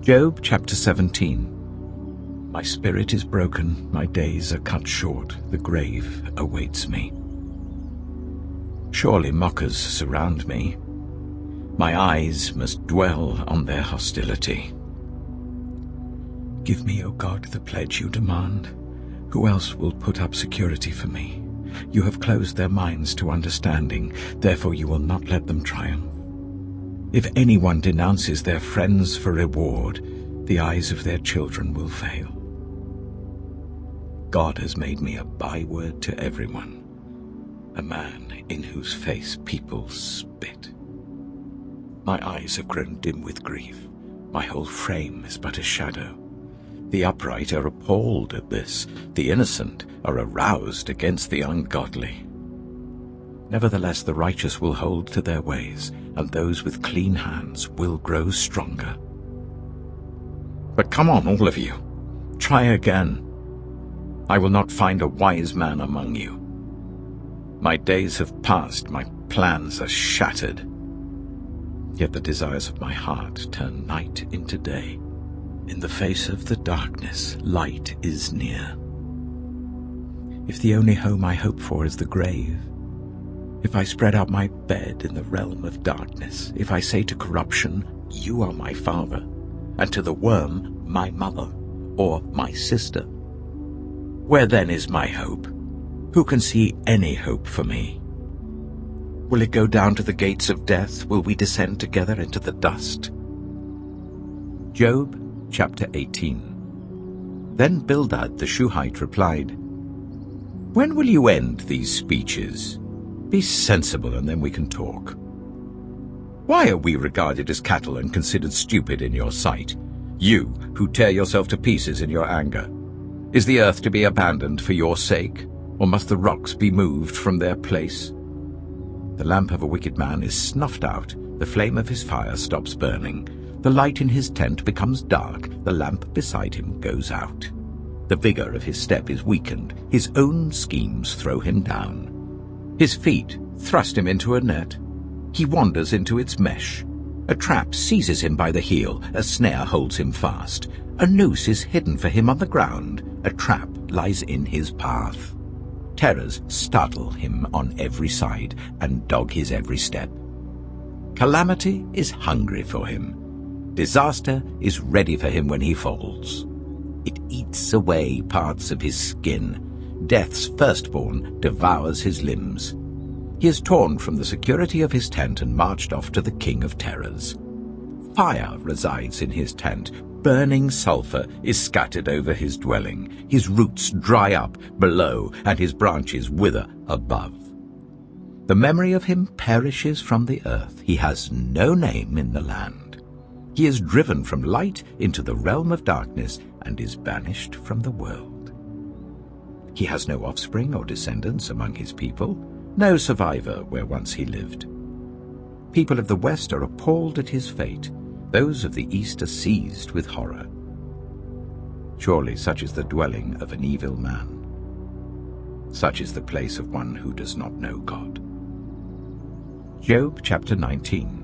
S1: Job chapter 17. My spirit is broken, my days are cut short, the grave awaits me. Surely mockers surround me. My eyes must dwell on their hostility. Give me, O God, the pledge you demand. Who else will put up security for me? You have closed their minds to understanding, therefore you will not let them triumph. If anyone denounces their friends for reward, the eyes of their children will fail. God has made me a byword to everyone, a man in whose face people spit. My eyes have grown dim with grief. My whole frame is but a shadow.
S2: The upright are appalled at this. The innocent are aroused against the ungodly. Nevertheless, the righteous will hold to their ways, and those with clean hands will grow stronger. But come on, all of you. Try again. I will not find a wise man among you. My days have passed, my plans are shattered. Yet the desires of my heart turn night into day. In the face of the darkness, light is near. If the only home I hope for is the grave, if I spread out my bed in the realm of darkness, if I say to corruption, "You are my father," and to the worm, "My mother," or "My sister," where then is my hope? Who can see any hope for me? Will it go down to the gates of death? Will we descend together into the dust?
S1: Job chapter 18. Then Bildad the Shuhite replied, "When will you end these speeches? Be sensible, and then we can talk. Why are we regarded as cattle and considered stupid in your sight, you who tear yourself to pieces in your anger? Is the earth to be abandoned for your sake, or must the rocks be moved from their place? The lamp of a wicked man is snuffed out, the flame of his fire stops burning. The light in his tent becomes dark, the lamp beside him goes out. The vigor of his step is weakened, his own schemes throw him down. His feet thrust him into a net. He wanders into its mesh. A trap seizes him by the heel, a snare holds him fast. A noose is hidden for him on the ground, a trap lies in his path. Terrors startle him on every side and dog his every step. Calamity is hungry for him. Disaster is ready for him when he falls. It eats away parts of his skin. Death's firstborn devours his limbs. He is torn from the security of his tent and marched off to the king of terrors. Fire resides in his tent. Burning sulfur is scattered over his dwelling. His roots dry up below, and his branches wither above. The memory of him perishes from the earth. He has no name in the land. He is driven from light into the realm of darkness and is banished from the world. He has no offspring or descendants among his people, no survivor where once he lived. People of the west are appalled at his fate. Those of the east are seized with horror. Surely such is the dwelling of an evil man. Such is the place of one who does not know God. Job chapter 19.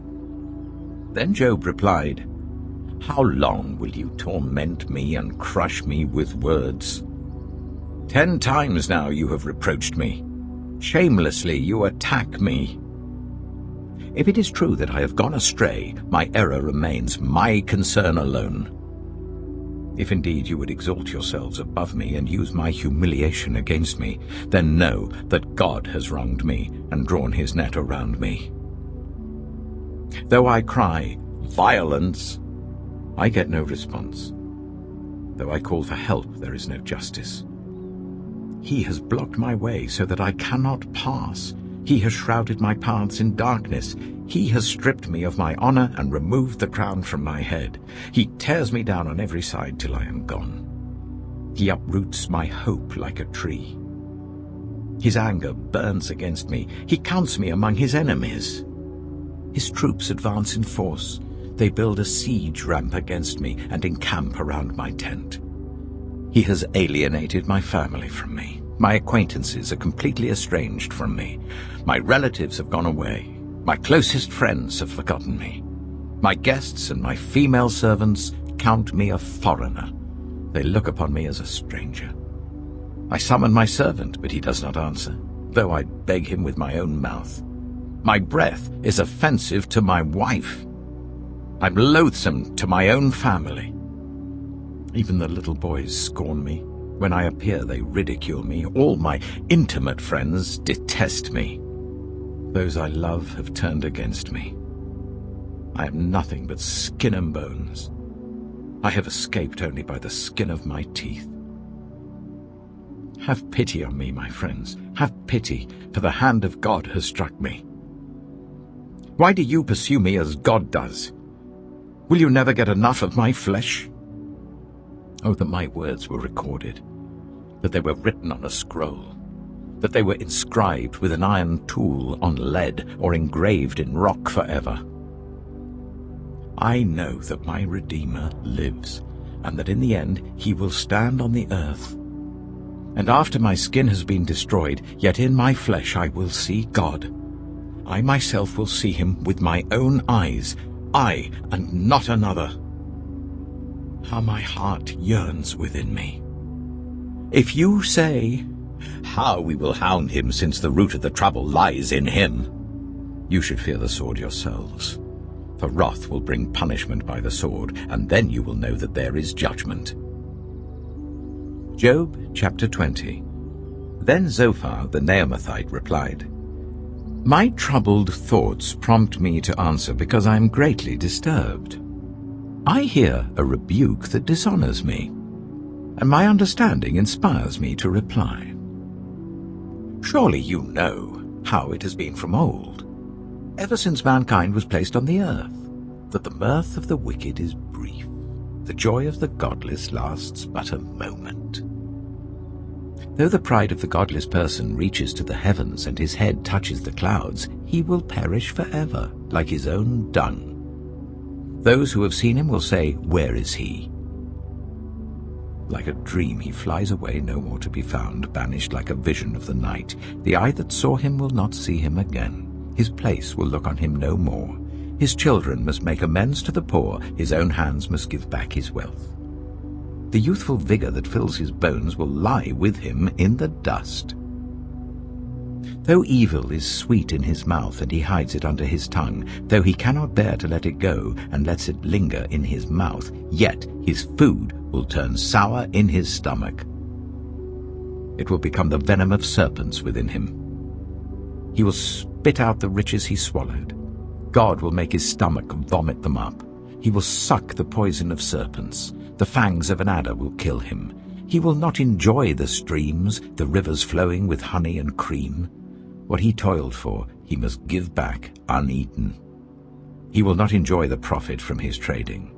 S1: Then Job replied, "How long will you torment me and crush me with words? 10 times now you have reproached me. Shamelessly you attack me. If it is true that I have gone astray, my error remains my concern alone. If indeed you would exalt yourselves above me and use my humiliation against me, then know that God has wronged me and drawn his net around me. Though I cry, 'Violence,' I get no response. Though I call for help, there is no justice. He has blocked my way so that I cannot pass. He has shrouded my paths in darkness. He has stripped me of my honor and removed the crown from my head. He tears me down on every side till I am gone. He uproots my hope like a tree. His anger burns against me. He counts me among his enemies. His troops advance in force. They build a siege ramp against me and encamp around my tent. He has alienated my family from me. My acquaintances are completely estranged from me. My relatives have gone away. My closest friends have forgotten me. My guests and my female servants count me a foreigner. They look upon me as a stranger. I summon my servant, but he does not answer, though I beg him with my own mouth. My breath is offensive to my wife. I'm loathsome to my own family. Even the little boys scorn me. When I appear, they ridicule me. All my intimate friends detest me. Those I love have turned against me. I am nothing but skin and bones. I have escaped only by the skin of my teeth. Have pity on me, my friends. Have pity, for the hand of God has struck me. Why do you pursue me as God does? Will you never get enough of my flesh?
S2: Oh, that my words were recorded, that they were written on a scroll, that they were inscribed with an iron tool on lead or engraved in rock forever. I know that my Redeemer lives, and that in the end he will stand on the earth. And after my skin has been destroyed, yet in my flesh I will see God. I myself will see him with my own eyes, I and not another. How my heart yearns within me. If you say, "How we will hound him, since the root of the trouble lies in him," you should fear the sword yourselves. For wrath will bring punishment by the sword, and then you will know that there is judgment.
S1: Job chapter 20. Then Zophar the Naamathite replied, "My troubled thoughts prompt me to answer because I am greatly disturbed. I hear a rebuke that dishonors me, and my understanding inspires me to reply. Surely you know how it has been from old, ever since mankind was placed on the earth, that the mirth of the wicked is brief, the joy of the godless lasts but a moment. Though the pride of the godless person reaches to the heavens and his head touches the clouds, he will perish forever, like his own dung. Those who have seen him will say, 'Where is he?' Like a dream he flies away, no more to be found, banished like a vision of the night. The eye that saw him will not see him again. His place will look on him no more. His children must make amends to the poor, his own hands must give back his wealth. The youthful vigor that fills his bones will lie with him in the dust. Though evil is sweet in his mouth and he hides it under his tongue, though he cannot bear to let it go and lets it linger in his mouth, yet his food will turn sour in his stomach. It will become the venom of serpents within him. He will spit out the riches he swallowed. God will make his stomach vomit them up. He will suck the poison of serpents. The fangs of an adder will kill him. He will not enjoy the streams, the rivers flowing with honey and cream. What he toiled for, he must give back uneaten. He will not enjoy the profit from his trading.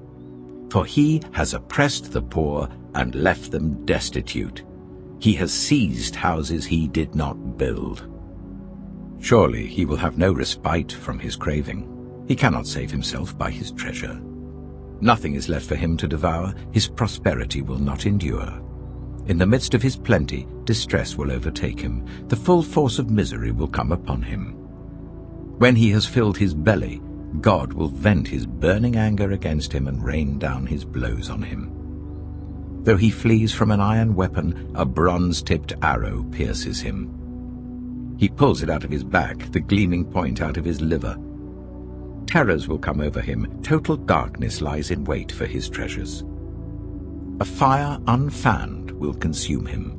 S1: For he has oppressed the poor and left them destitute. He has seized houses he did not build. Surely he will have no respite from his craving. He cannot save himself by his treasure. Nothing is left for him to devour. His prosperity will not endure. In the midst of his plenty, distress will overtake him. The full force of misery will come upon him. When he has filled his belly, God will vent his burning anger against him and rain down his blows on him. Though he flees from an iron weapon, a bronze-tipped arrow pierces him. He pulls it out of his back, the gleaming point out of his liver. Terrors will come over him. Total darkness lies in wait for his treasures. A fire unfanned will consume him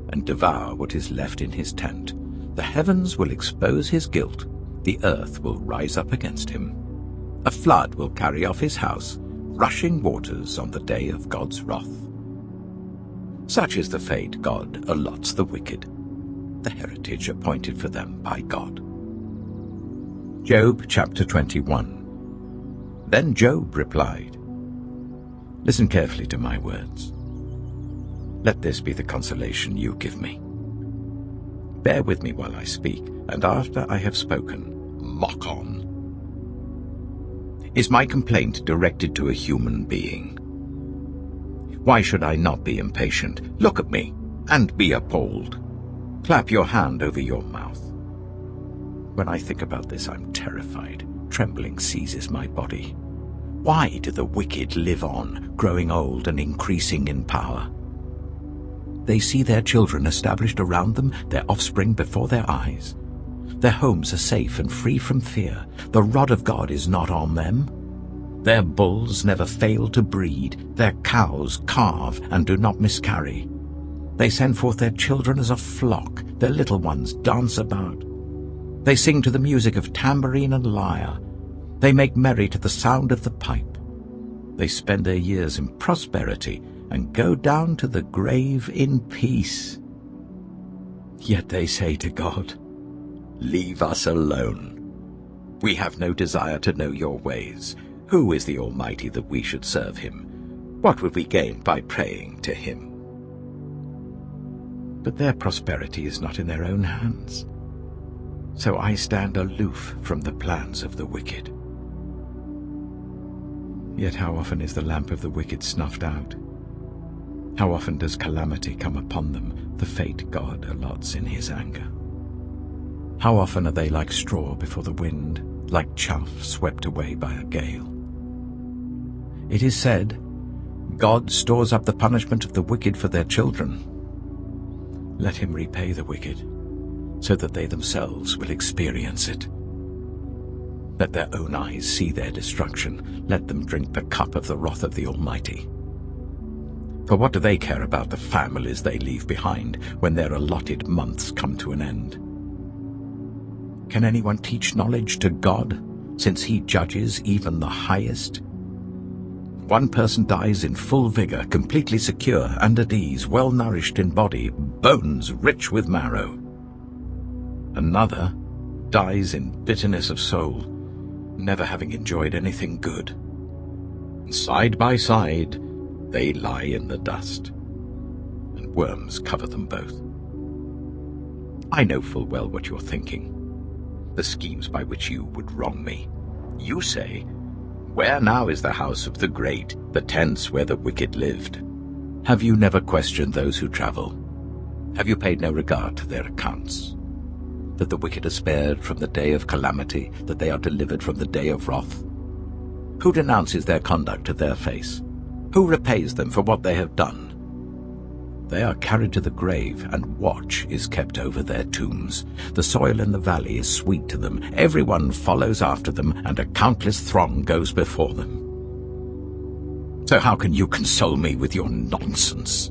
S1: and devour what is left in his tent. The heavens will expose his guilt. The earth will rise up against him. A flood will carry off his house, rushing waters on the day of God's wrath. Such is the fate God allots the wicked, the heritage appointed for them by God. Job chapter 21. Then Job replied, "Listen carefully to my words. Let this be the consolation you give me. Bear with me while I speak, and after I have spoken, mock on. Is my complaint directed to a human being? Why should I not be impatient? Look at me, and be appalled. Clap your hand over your mouth. When I think about this, I'm terrified. Trembling seizes my body. Why do the wicked live on, growing old and increasing in power? They see their children established around them, their offspring before their eyes. Their homes are safe and free from fear. The rod of God is not on them. Their bulls never fail to breed. Their cows calve and do not miscarry. They send forth their children as a flock. Their little ones dance about. They sing to the music of tambourine and lyre. They make merry to the sound of the pipe. They spend their years in prosperity and go down to the grave in peace. Yet they say to God, 'Leave us alone. We have no desire to know your ways. Who is the Almighty that we should serve him?
S2: What would we gain by praying to him? But their prosperity is not in their own hands. So I stand aloof from the plans of the wicked. Yet how often is the lamp of the wicked snuffed out? How often does calamity come upon them, the fate God allots in his anger? How often are they like straw before the wind, like chaff swept away by a gale? It is said, God stores up the punishment of the wicked for their children. Let him repay the wicked, so that they themselves will experience it. Let their own eyes see their destruction. Let them drink the cup of the wrath of the Almighty. For what do they care about the families they leave behind when their allotted months come to an end? Can anyone teach knowledge to God, since he judges even the highest? One person dies in full vigor, completely secure and at ease, well-nourished in body, bones rich with marrow. Another dies in bitterness of soul, never having enjoyed anything good. Side by side, they lie in the dust, and worms cover them both. I know full well what you're thinking, the schemes by which you would wrong me. You say, where now is the house of the great, the tents where the wicked lived? Have you never questioned those who travel? Have you paid no regard to their accounts? That the wicked are spared from the day of calamity, that they are delivered from the day of wrath? Who denounces their conduct to their face? Who repays them for what they have done? They are carried to the grave, and watch is kept over their tombs. The soil in the valley is sweet to them. Everyone follows after them, and a countless throng goes before them. So how can you console me with your nonsense?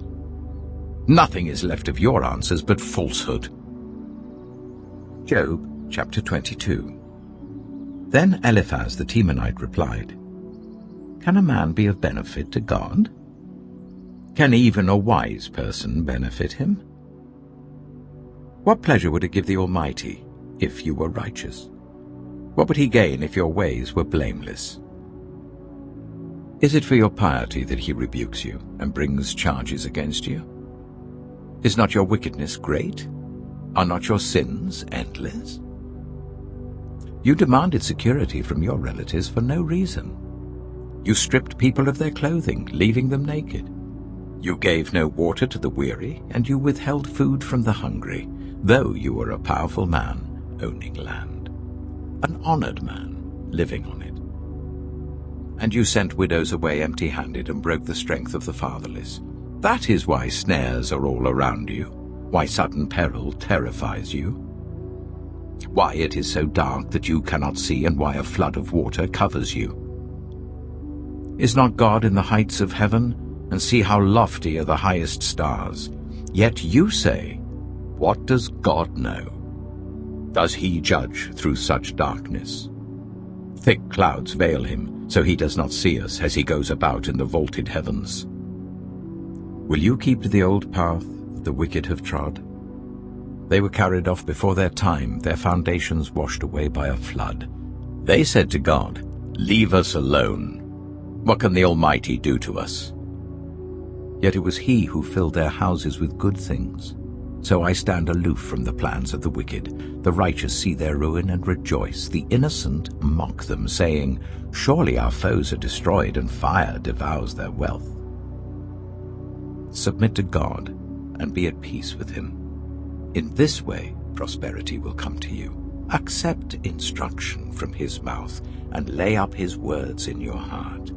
S2: Nothing is left of your answers but falsehood. Job chapter 22. Then Eliphaz the Temanite replied, Can a man be of benefit to God? Can even a wise person benefit him? What pleasure would it give the Almighty if you were righteous? What would he gain if your ways were blameless? Is it for your piety that he rebukes you and brings charges against you? Is not your wickedness great? Are not your sins endless? You demanded security from your relatives for no reason. You stripped people of their clothing, leaving them naked. You gave no water to the weary, and you withheld food from the hungry, though you were a powerful man owning land, an honored man living on it. And you sent widows away empty-handed and broke the strength of the fatherless. That is why snares are all around you, why sudden peril terrifies you, why it is so dark that you cannot see, and why a flood of water covers you. Is not God in the heights of heaven? And see how lofty are the highest stars. Yet you say, what does God know? Does he judge through such darkness? Thick clouds veil him, so he does not see us as he goes about in the vaulted heavens. Will you keep to the old path that the wicked have trod? They were carried off before their time, their foundations washed away by a flood. They said to God, Leave us alone. What can the Almighty do to us? Yet it was he who filled their houses with good things. So I stand aloof from the plans of the wicked. The righteous see their ruin and rejoice. The innocent mock them, saying, Surely our foes are destroyed, and fire devours their wealth. Submit to God, and be at peace with him. In this way prosperity will come to you. Accept instruction from his mouth, and lay up his words in your heart.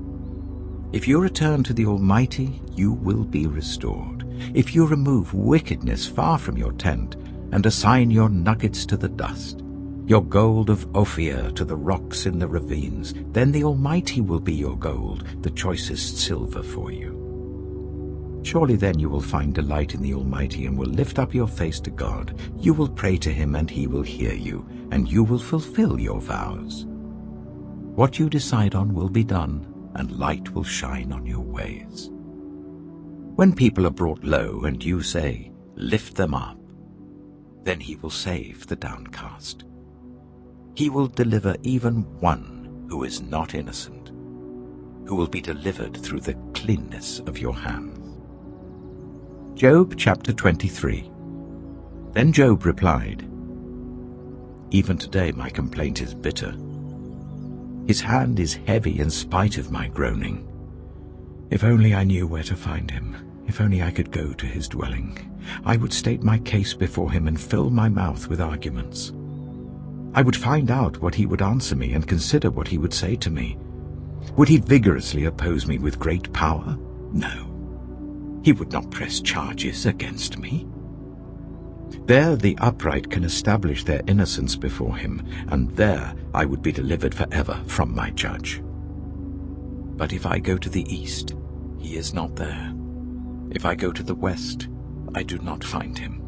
S2: If you return to the Almighty, you will be restored. If you remove wickedness far from your tent, and assign your nuggets to the dust, your gold of Ophir to the rocks in the ravines, then the Almighty will be your gold, the choicest silver for you. Surely then you will find delight in the Almighty, and will lift up your face to God. You will pray to him, and he will hear you, and you will fulfill your vows. What you decide on will be done, and light will shine on your ways. When people are brought low, and you say, Lift them up, then he will save the downcast. He will deliver even one who is not innocent, who will be delivered through the clear
S1: cleanness of your hands. Job chapter 23. Then Job replied, Even today my complaint is bitter. His hand is heavy in spite of my groaning. If only I knew where to find him, if only I could go to his dwelling, I would state my case before him and fill my mouth with arguments. I would find out what he would answer me and consider what he would say to me. Would he vigorously oppose me with great power? No. He would not press charges against me. There the upright can establish their innocence before him, and there I would be delivered forever from my judge. But if I go to the east, he is not there. If I go to the west, I do not find him.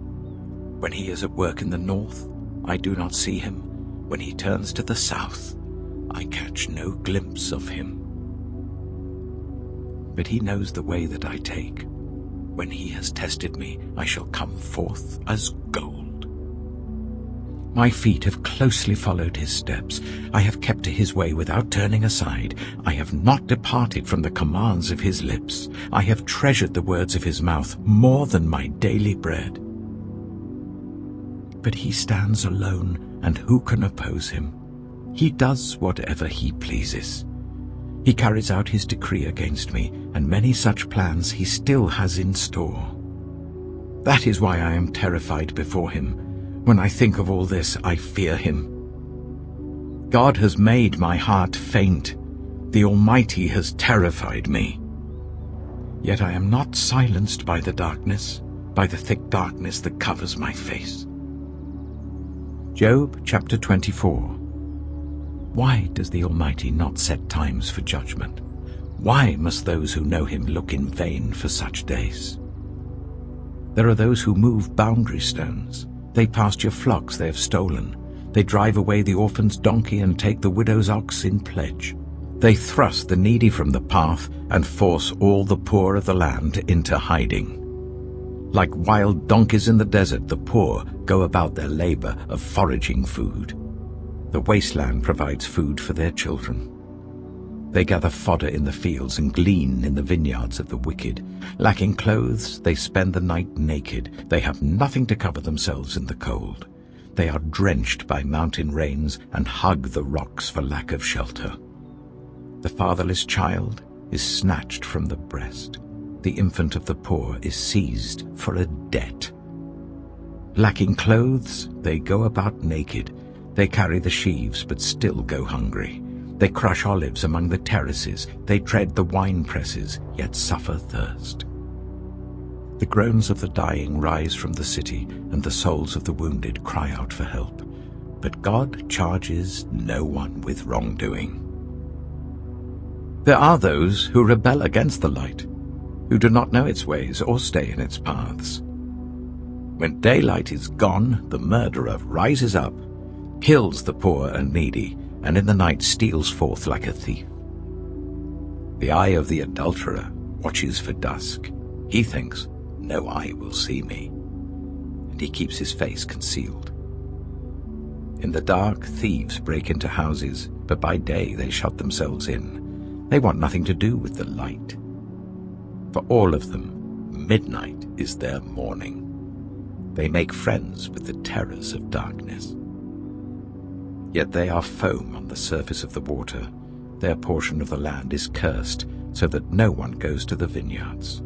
S1: When he is at work in the north, I do not see him. When he turns to the south, I catch no glimpse of him. But he knows the way that I take. When he has tested me, I shall come forth as gold. My feet have closely followed his steps. I have kept to his way without turning aside. I have not departed from the commands of his lips. I have treasured the words of his mouth more than my daily bread. But he stands alone, and who can oppose him? He does whatever he pleases. He carries out his decree against me, and many such plans he still has in store. That is why I am terrified before him. When I think of all this, I fear him. God has made my heart faint. The Almighty has terrified me. Yet I am not silenced by the darkness, by the thick darkness that covers my face. Job chapter 24. Why does the Almighty not set times for judgment? Why must those who know him look in vain for such days? There are those who move boundary stones. They pasture flocks they have stolen. They drive away the orphan's donkey and take the widow's ox in pledge. They thrust the needy from the path and force all the poor of the land into hiding. Like wild donkeys in the desert, the poor go about their labor of foraging food. The wasteland provides food for their children. They gather fodder in the fields and glean in the vineyards of the wicked. Lacking clothes, they spend the night naked. They have nothing to cover themselves in the cold. They are drenched by mountain rains and hug the rocks for lack of shelter. The fatherless child is snatched from the breast. The infant of the poor is seized for a debt. Lacking clothes, they go about naked. They carry the sheaves, but still go hungry. They crush olives among the terraces. They tread the wine presses, yet suffer thirst. The groans of the dying rise from the city, and the souls of the wounded cry out for help. But God charges no one with wrongdoing. There are those who rebel against the light, who do not know its ways or stay in its paths. When daylight is gone, the murderer rises up, kills the poor and needy, and in the night steals forth like a thief. The eye of the adulterer watches for dusk. He thinks, no eye will see me, and he keeps his face concealed. In the dark, thieves break into houses, but by day they shut themselves in. They want nothing to do with the light. For all of them, midnight is their morning. They make friends with the terrors of darkness. Yet they are foam on the surface of the water. Their portion of the land is cursed, so that no one goes to the vineyards.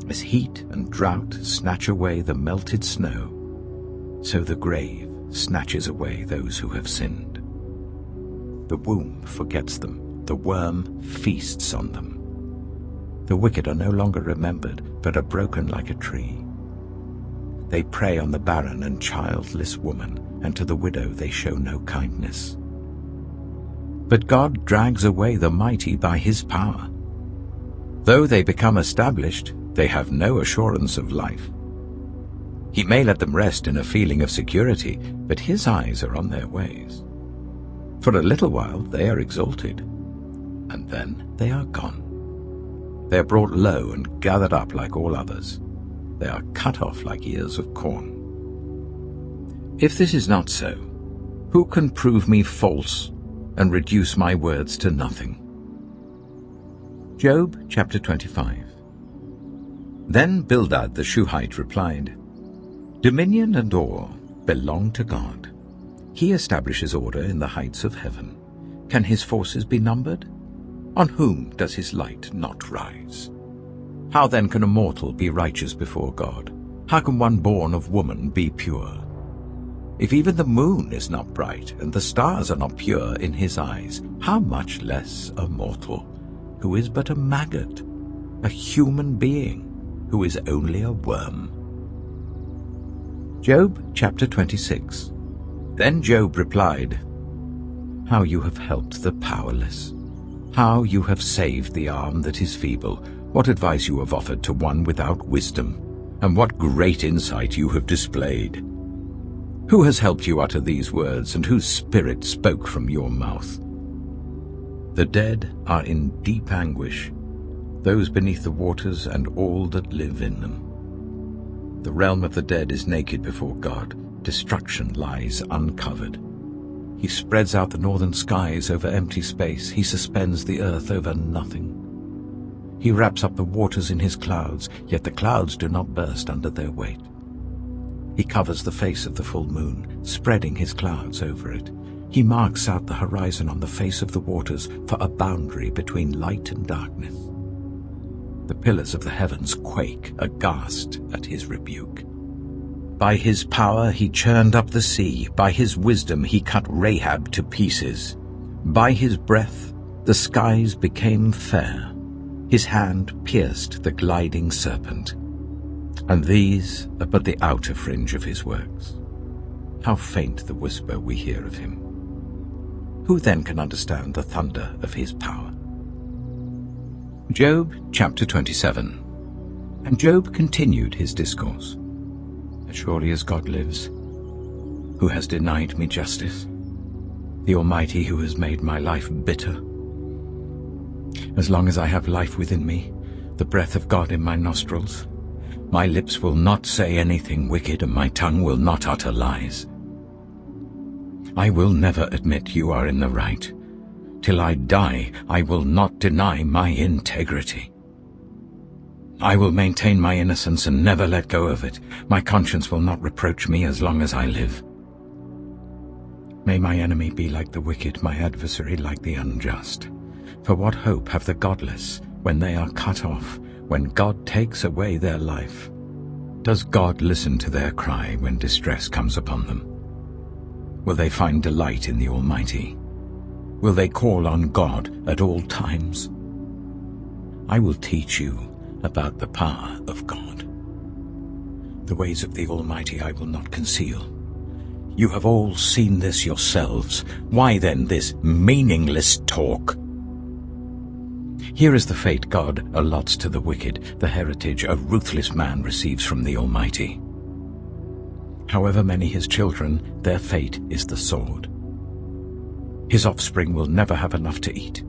S1: As heat and drought snatch away the melted snow, so the grave snatches away those who have sinned. The womb forgets them, the worm feasts on them. The wicked are no longer remembered, but are broken like a tree. They prey on the barren and childless woman, and to the widow they show no kindness. But God drags away the mighty by his power. Though they become established, they have no assurance of life. He may let them rest in a feeling of security, but his eyes are on their ways. For a little while they are exalted, and then they are gone. They are brought low and gathered up like all others. They are cut off like ears of corn. If this is not so, who can prove me false and reduce my words to nothing? Job chapter 25. Then Bildad the Shuhite replied, Dominion and awe belong to God. He establishes order in the heights of heaven. Can his forces be numbered? On whom does his light not rise? How then can a mortal be righteous before God? How can one born of woman be pure? If even the moon is not bright and the stars are not pure in his eyes, how much less a mortal, who is but a maggot, a human being, who is only a worm. Job chapter 26. Then Job replied, How you have helped the powerless, how you have saved the arm that is feeble, what advice you have offered to one without wisdom, and what great insight you have displayed. Who has helped you utter these words, and whose spirit spoke from your mouth? The dead are in deep anguish, those beneath the waters and all that live in them. The realm of the dead is naked before God, destruction lies uncovered. He spreads out the northern skies over empty space, he suspends the earth over nothing. He wraps up the waters in his clouds, yet the clouds do not burst under their weight. He covers the face of the full moon, spreading his clouds over it. He marks out the horizon on the face of the waters for a boundary between light and darkness. The pillars of the heavens quake, aghast at his rebuke. By his power he churned up the sea, by his wisdom he cut Rahab to pieces. By his breath the skies became fair, his hand pierced the gliding serpent. And these are but the outer fringe of his works. How faint the whisper we hear of him. Who then can understand the thunder of his power? Job chapter 27. And Job continued his discourse. As surely as God lives, who has denied me justice, the Almighty who has made my life bitter. As long as I have life within me, the breath of God in my nostrils, my lips will not say anything wicked, and my tongue will not utter lies. I will never admit you are in the right. Till I die, I will not deny my integrity. I will maintain my innocence and never let go of it. My conscience will not reproach me as long as I live. May my enemy be like the wicked, my adversary like the unjust. For what hope have the godless when they are cut off, when God takes away their life? Does God listen to their cry when distress comes upon them? Will they find delight in the Almighty? Will they call on God at all times? I will teach you about the power of God. The ways of the Almighty I will not conceal. You have all seen this yourselves. Why then this meaningless talk? Here is the fate God allots to the wicked, the heritage a ruthless man receives from the Almighty. However many his children, their fate is the sword. His offspring will never have enough to eat.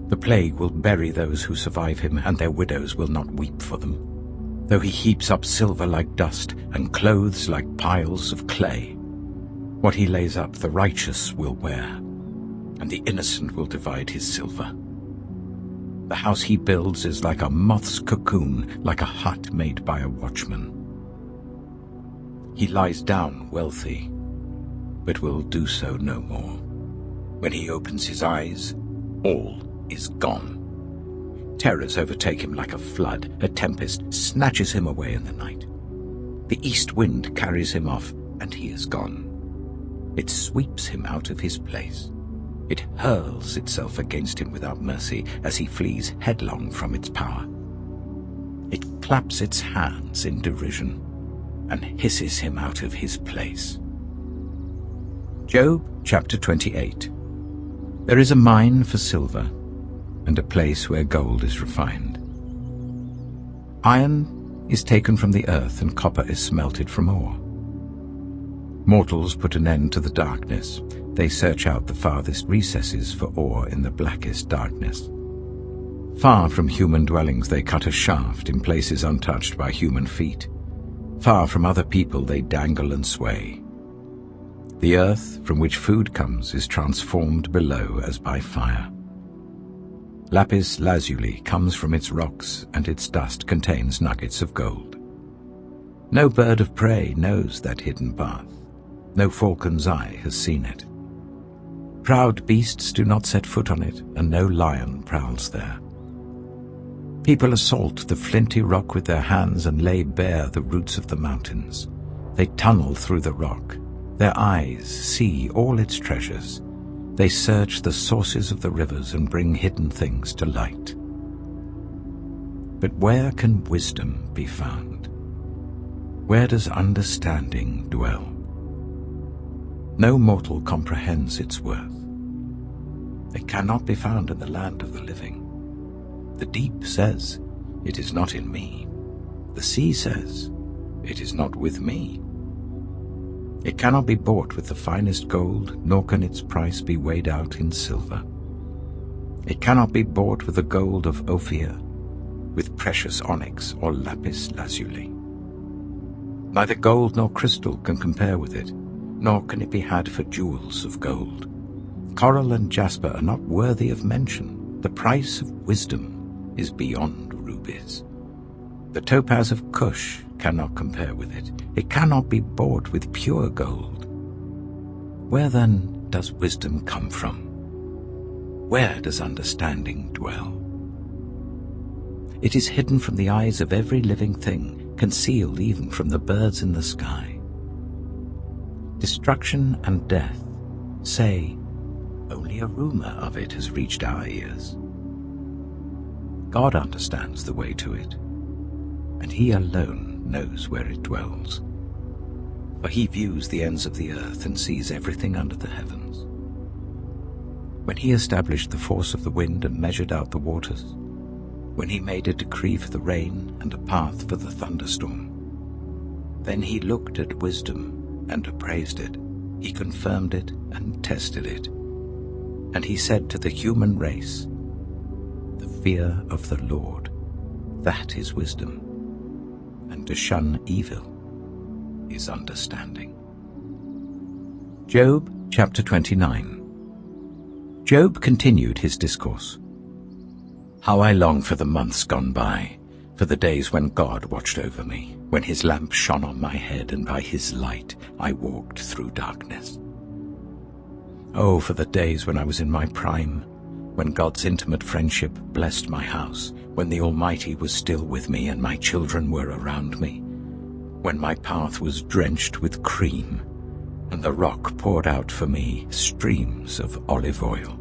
S1: The plague will bury those who survive him, and their widows will not weep for them. Though he heaps up silver like dust, and clothes like piles of clay, what he lays up the righteous will wear, and the innocent will divide his silver. The house he builds is like a moth's cocoon, like a hut made by a watchman. He lies down wealthy, but will do so no more. When he opens his eyes, all is gone. Terrors overtake him like a flood. A tempest snatches him away in the night. The east wind carries him off, and he is gone. It sweeps him out of his place. It hurls itself against him without mercy as he flees headlong from its power. It claps its hands in derision and hisses him out of his place. Job chapter 28. There is a mine for silver, and a place where gold is refined. Iron is taken from the earth, and copper is smelted from ore. Mortals put an end to the darkness. They search out the farthest recesses for ore in the blackest darkness. Far from human dwellings they cut a shaft in places untouched by human feet. Far from other people they dangle and sway. The earth from which food comes is transformed below as by fire.
S2: Lapis lazuli comes from its rocks, and its dust contains nuggets of gold. No bird of prey knows that hidden path. No falcon's eye has seen it. Proud beasts do not set foot on it, and no lion prowls there. People assault the flinty rock with their hands and lay bare the roots of the mountains. They tunnel through the rock. Their eyes see all its treasures. They search the sources of the rivers and bring hidden things to light. But where can wisdom be found? Where does understanding dwell? No mortal comprehends its worth. It cannot be found in the land of the living. The deep says, "It is not in me." The sea says, "It is not with me." It cannot be bought with the finest gold, nor can its price be weighed out in silver. It cannot be bought with the gold of Ophir, with precious onyx or lapis lazuli. Neither gold nor crystal can compare with it, nor can it be had for jewels of gold. Coral and jasper are not worthy of mention. The price of wisdom is beyond rubies. The topaz of Cush cannot compare with it. It cannot be bought with pure gold. Where then does wisdom come from? Where does understanding dwell? It is hidden from the eyes of every living thing, concealed even from the birds in the sky. Destruction and death say, only a rumor of it has reached our ears. God understands the way to it, and he alone knows where it dwells. For he views the ends of the earth and sees everything under the heavens. When he established the force of the wind and measured out the waters, when he made a decree for the rain and a path for the thunderstorm, then he looked at wisdom and appraised it. He confirmed it and tested it. And he said to the human race, "The fear of the Lord, that is wisdom, and to shun evil is understanding." Job chapter 29. Job continued his discourse. How I long for the months gone by, for the days when God watched over me, when his lamp shone on my head, and by his light I walked through darkness. Oh, for the days when I was in my prime, when God's intimate friendship blessed my house, when the Almighty was still with me and my children were around me, when my path was drenched with cream, and the rock poured out for me streams of olive oil.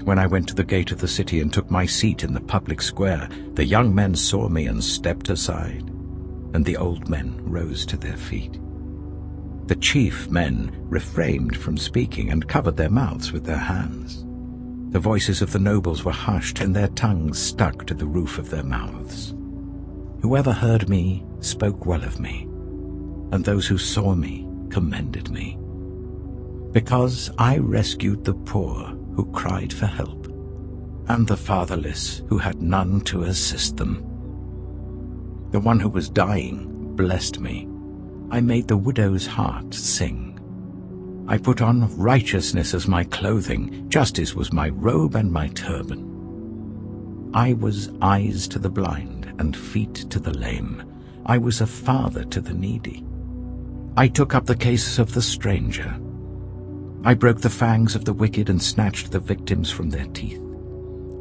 S2: When I went to the gate of the city and took my seat in the public square, the young men saw me and stepped aside, and the old men rose to their feet. The chief men refrained from speaking and covered their mouths with their hands. The voices of the nobles were hushed, and their tongues stuck to the roof of their mouths. Whoever heard me spoke well of me, and those who saw me commended me. Because I rescued the poor who cried for help, and the fatherless who had none to assist them. The one who was dying blessed me. I made the widow's heart sing. I put on righteousness as my clothing, justice was my robe and my turban. I was eyes to the blind and feet to the lame. I was a father to the needy. I took up the case of the stranger. I broke the fangs of the wicked and snatched the victims from their teeth.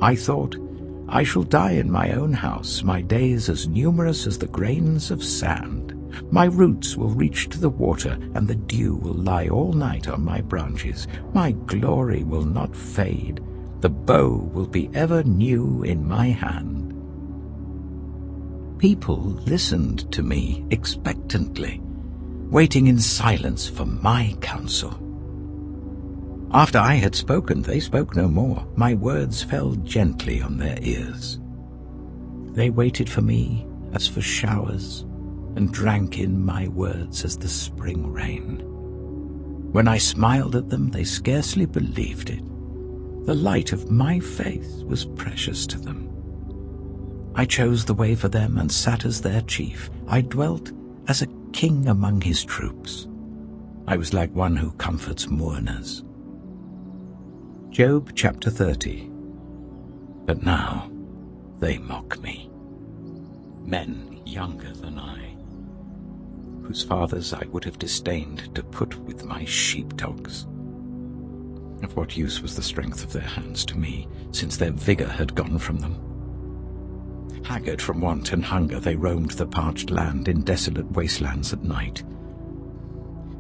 S2: I thought, I shall die in my own house, my days as numerous as the grains of sand. My roots will reach to the water, and the dew will lie all night on my branches. My glory will not fade. The bow will be ever new in my hand. People listened to me expectantly, waiting in silence for my counsel. After I had spoken, they spoke no more. My words fell gently on their ears. They waited for me as for showers, and drank in my words as the spring rain. When I smiled at them, they scarcely believed it. The light of my face was precious to them. I chose the way for them and sat as their chief. I dwelt as a king among his troops. I was like one who comforts mourners. Job chapter 30. But now they mock me, men younger than I, whose fathers I would have disdained to put with my sheepdogs. Of what use was the strength of their hands to me, since their vigor had gone from them? Haggard from want and hunger, they roamed the parched land in desolate wastelands at night.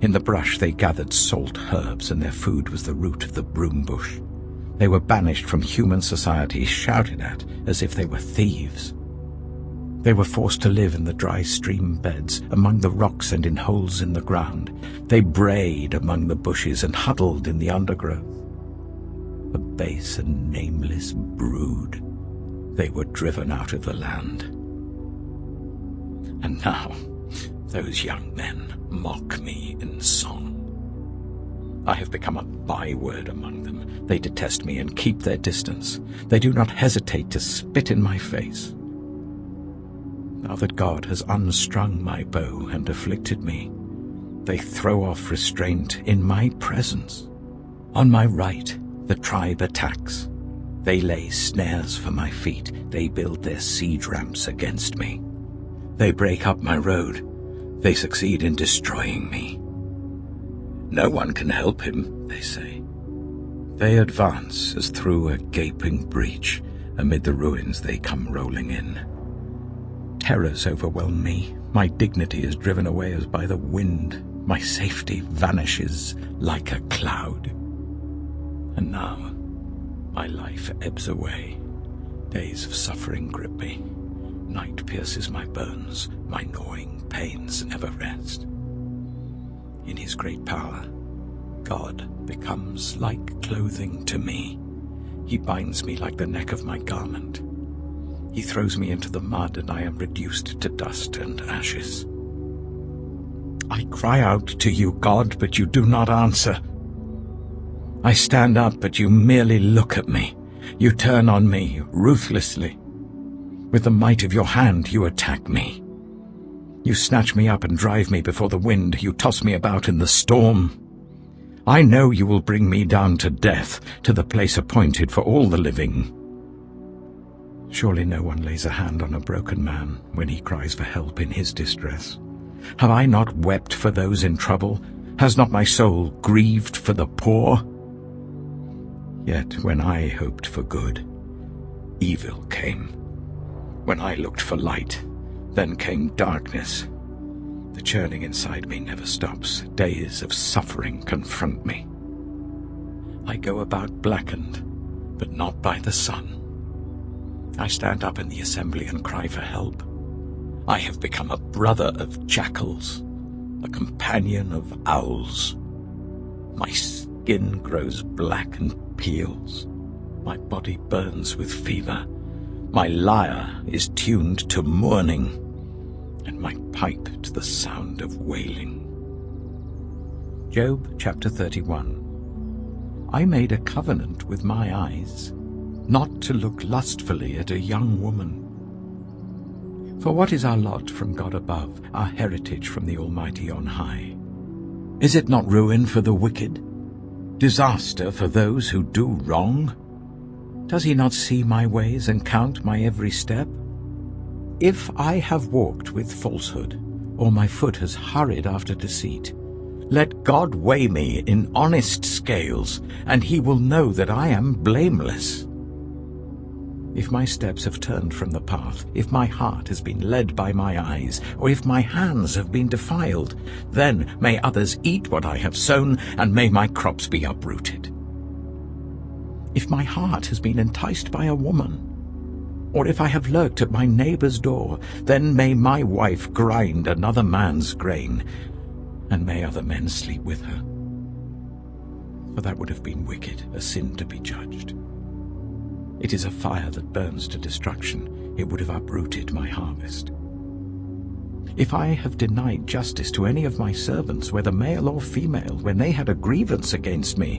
S2: In the brush they gathered salt herbs, and their food was the root of the broom bush. They were banished from human society, shouted at as if they were thieves. They were forced to live in the dry stream beds, among the rocks and in holes in the ground. They brayed among the bushes and huddled in the undergrowth. A base and nameless brood, they were driven out of the land. And now those young men mock me in song. I have become a byword among them. They detest me and keep their distance. They do not hesitate to spit in my face. Now that God has unstrung my bow and afflicted me, they throw off restraint in my presence. On my right, the tribe attacks. They lay snares for my feet. They build their siege ramps against me. They break up my road. They succeed in destroying me. No one can help him, they say. They advance as through a gaping breach. Amid the ruins they come rolling in. Terrors overwhelm me. My dignity is driven away as by the wind. My safety vanishes like a cloud. And now my life ebbs away. Days of suffering grip me. Night pierces my bones. My gnawing pains never rest. In his great power, God becomes like clothing to me. He binds me like the neck of my garment. He throws me into the mud, and I am reduced to dust and ashes. I cry out to you, God, but you do not answer. I stand up, but you merely look at me. You turn on me ruthlessly. With the might of your hand you attack me. You snatch me up and drive me before the wind. You toss me about in the storm. I know you will bring me down to death, to the place appointed for all the living. Surely no one lays a hand on a broken man when he cries for help in his distress. Have I not wept for those in trouble? Has not my soul grieved for the poor? Yet when I hoped for good, evil came. When I looked for light, then came darkness. The churning inside me never stops. Days of suffering confront me. I go about blackened, but not by the sun. I stand up in the assembly and cry for help. I have become a brother of jackals, a companion of owls. My skin grows black and peels. My body burns with fever. My lyre is tuned to mourning, and my pipe to the sound of wailing. Job chapter 31. I made a covenant with my eyes, not to look lustfully at a young woman. For what is our lot from God above, our heritage from the Almighty on high? Is it not ruin for the wicked, disaster for those who do wrong? Does he not see my ways and count my every step? If I have walked with falsehood, or my foot has hurried after deceit, let God weigh me in honest scales, and he will know that I am blameless. If my steps have turned from the path, if my heart has been led by my eyes, or if my hands have been defiled, then may others eat what I have sown, and may my crops be uprooted. If my heart has been enticed by a woman, or if I have lurked at my neighbor's door, then may my wife grind another man's grain, and may other men sleep with her. For that would have been wicked, a sin to be judged. It is a fire that burns to destruction. It would have uprooted my harvest. If I have denied justice to any of my servants, whether male or female, when they had a grievance against me,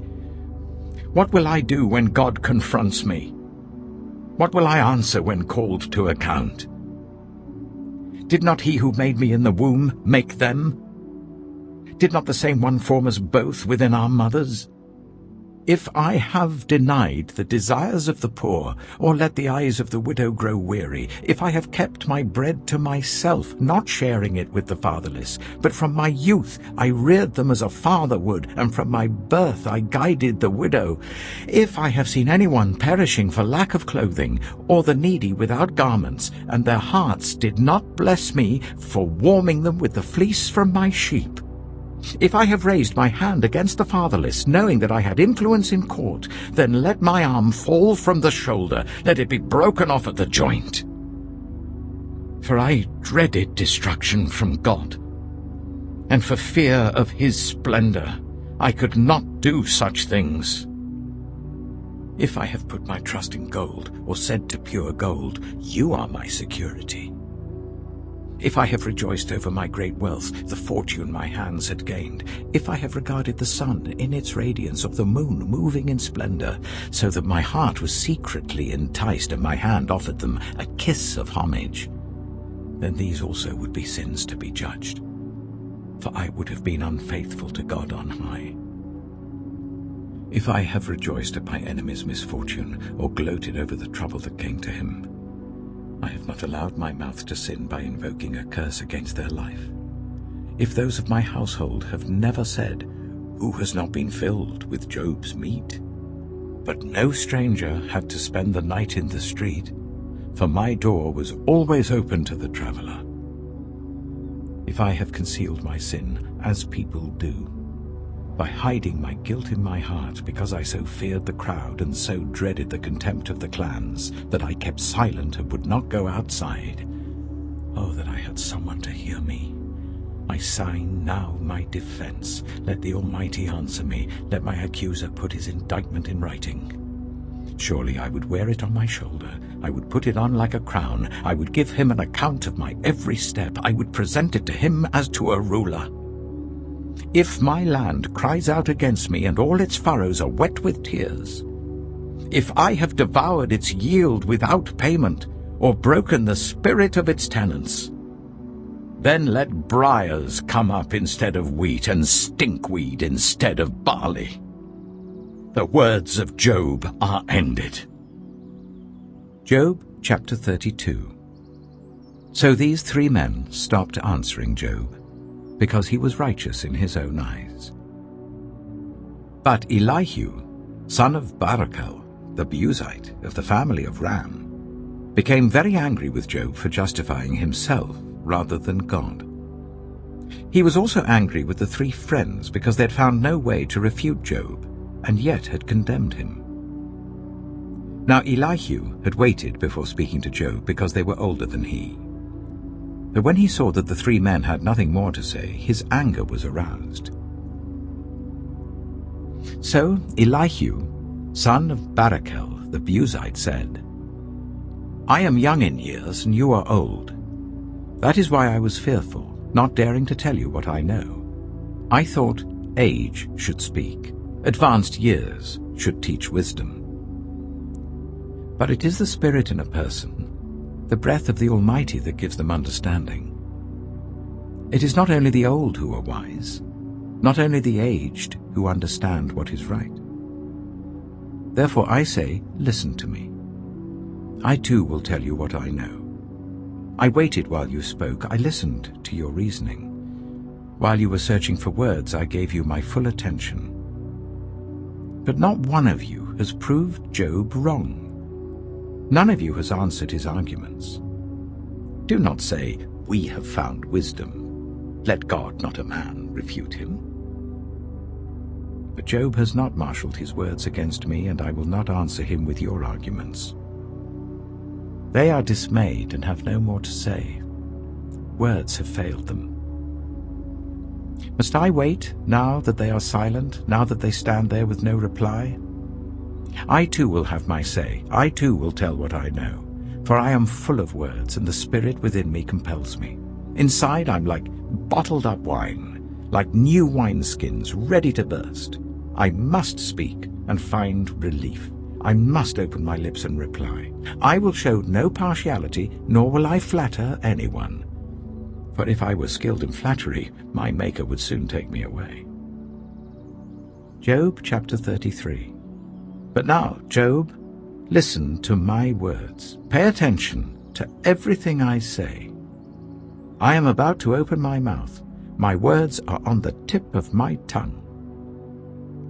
S2: what will I do when God confronts me? What will I answer when called to account? Did not he who made me in the womb make them? Did not the same one form us both within our mothers? If I have denied the desires of the poor, or let the eyes of the widow grow weary, if I have kept my bread to myself, not sharing it with the fatherless, but from my youth I reared them as a father would, and from my birth I guided the widow, if I have seen anyone perishing for lack of clothing, or the needy without garments, and their hearts did not bless me for warming them with the fleece from my sheep, if I have raised my hand against the fatherless, knowing that I had influence in court, then let my arm fall from the shoulder, let it be broken off at the joint. For I dreaded destruction from God, and for fear of his splendor I could not do such things. If I have put my trust in gold, or said to pure gold, you are my security, if I have rejoiced over my great wealth, the fortune my hands had gained, if I have regarded the sun in its radiance, of the moon moving in splendor, so that my heart was secretly enticed and my hand offered them a kiss of homage, then these also would be sins to be judged, for I would have been unfaithful to God on high. If I have rejoiced at my enemy's misfortune, or gloated over the trouble that came to him, I have not allowed my mouth to sin by invoking a curse against their life. If those of my household have never said, who has not been filled with Job's meat? But no stranger had to spend the night in the street, for my door was always open to the traveler. If I have concealed my sin, as people do, by hiding my guilt in my heart, because I so feared the crowd and so dreaded the contempt of the clans, that I kept silent and would not go outside. Oh, that I had someone to hear me! I sign now my defense. Let the Almighty answer me. Let my accuser put his indictment in writing. Surely I would wear it on my shoulder. I would put it on like a crown. I would give him an account of my every step. I would present it to him as to a ruler. If my land cries out against me, and all its furrows are wet with tears, if I have devoured its yield without payment, or broken the spirit of its tenants, then let briars come up instead of wheat, and stinkweed instead of barley. The words of Job are ended.
S1: Job chapter 32. So these three men stopped answering Job, because he was righteous in his own eyes. But Elihu, son of Barachel, the Buzite of the family of Ram, became very angry with Job for justifying himself rather than God. He was also angry with the three friends because they had found no way to refute Job, and yet had condemned him. Now Elihu had waited before speaking to Job because they were older than he. But when he saw that the three men had nothing more to say, his anger was aroused. So Elihu, son of Barachel the Buzite, said, I am young in years, and you are old. That is why I was fearful, not daring to tell you what I know. I thought age should speak, advanced years should teach wisdom. But it is the spirit in a person, the breath of the Almighty, that gives them understanding. It is not only the old who are wise, not only the aged who understand what is right. Therefore I say, listen to me. I too will tell you what I know. I waited while you spoke, I listened to your reasoning. While you were searching for words, I gave you my full attention. But not one of you has proved Job wrong. None of you has answered his arguments. Do not say, we have found wisdom. Let God, not a man, refute him. But Job has not marshaled his words against me, and I will not answer him with your arguments. They are dismayed and have no more to say. Words have failed them. Must I wait, now that they are silent, now that they stand there with no reply? I too will have my say. I too will tell what I know. For I am full of words, and the spirit within me compels me. Inside I'm like bottled-up wine, like new wineskins ready to burst. I must speak and find relief. I must open my lips and reply. I will show no partiality, nor will I flatter anyone. For if I were skilled in flattery, my Maker would soon take me away. Job chapter 33.
S2: But now, Job, listen to my words. Pay attention to everything I say. I am about to open my mouth. My words are on the tip of my tongue.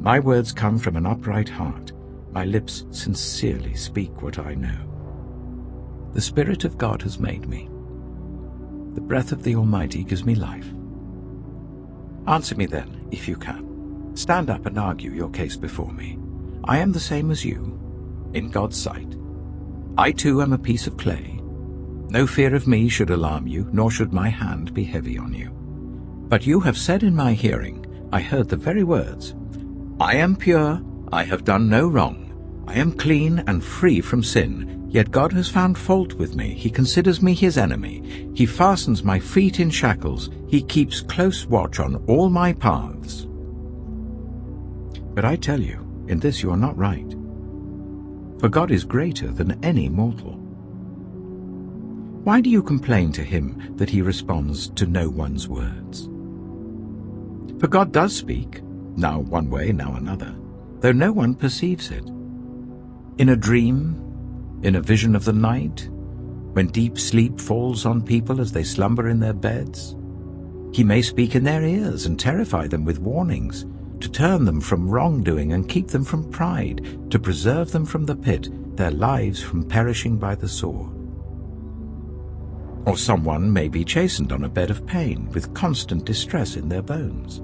S2: My words come from an upright heart. My lips sincerely speak what I know. The Spirit of God has made me. The breath of the Almighty gives me life. Answer me then, if you can. Stand up and argue your case before me. I am the same as you, in God's sight. I too am a piece of clay. No fear of me should alarm you, nor should my hand be heavy on you. But you have said in my hearing, I heard the very words, I am pure, I have done no wrong. I am clean and free from sin, yet God has found fault with me. He considers me his enemy. He fastens my feet in shackles. He keeps close watch on all my paths. But I tell you, in this you are not right. For God is greater than any mortal. Why do you complain to him that he responds to no one's words? For God does speak, now one way, now another, though no one perceives it. In a dream, in a vision of the night, when deep sleep falls on people as they slumber in their beds, he may speak in their ears and terrify them with warnings, to turn them from wrongdoing and keep them from pride, to preserve them from the pit, their lives from perishing by the sword. Or someone may be chastened on a bed of pain, with constant distress in their bones,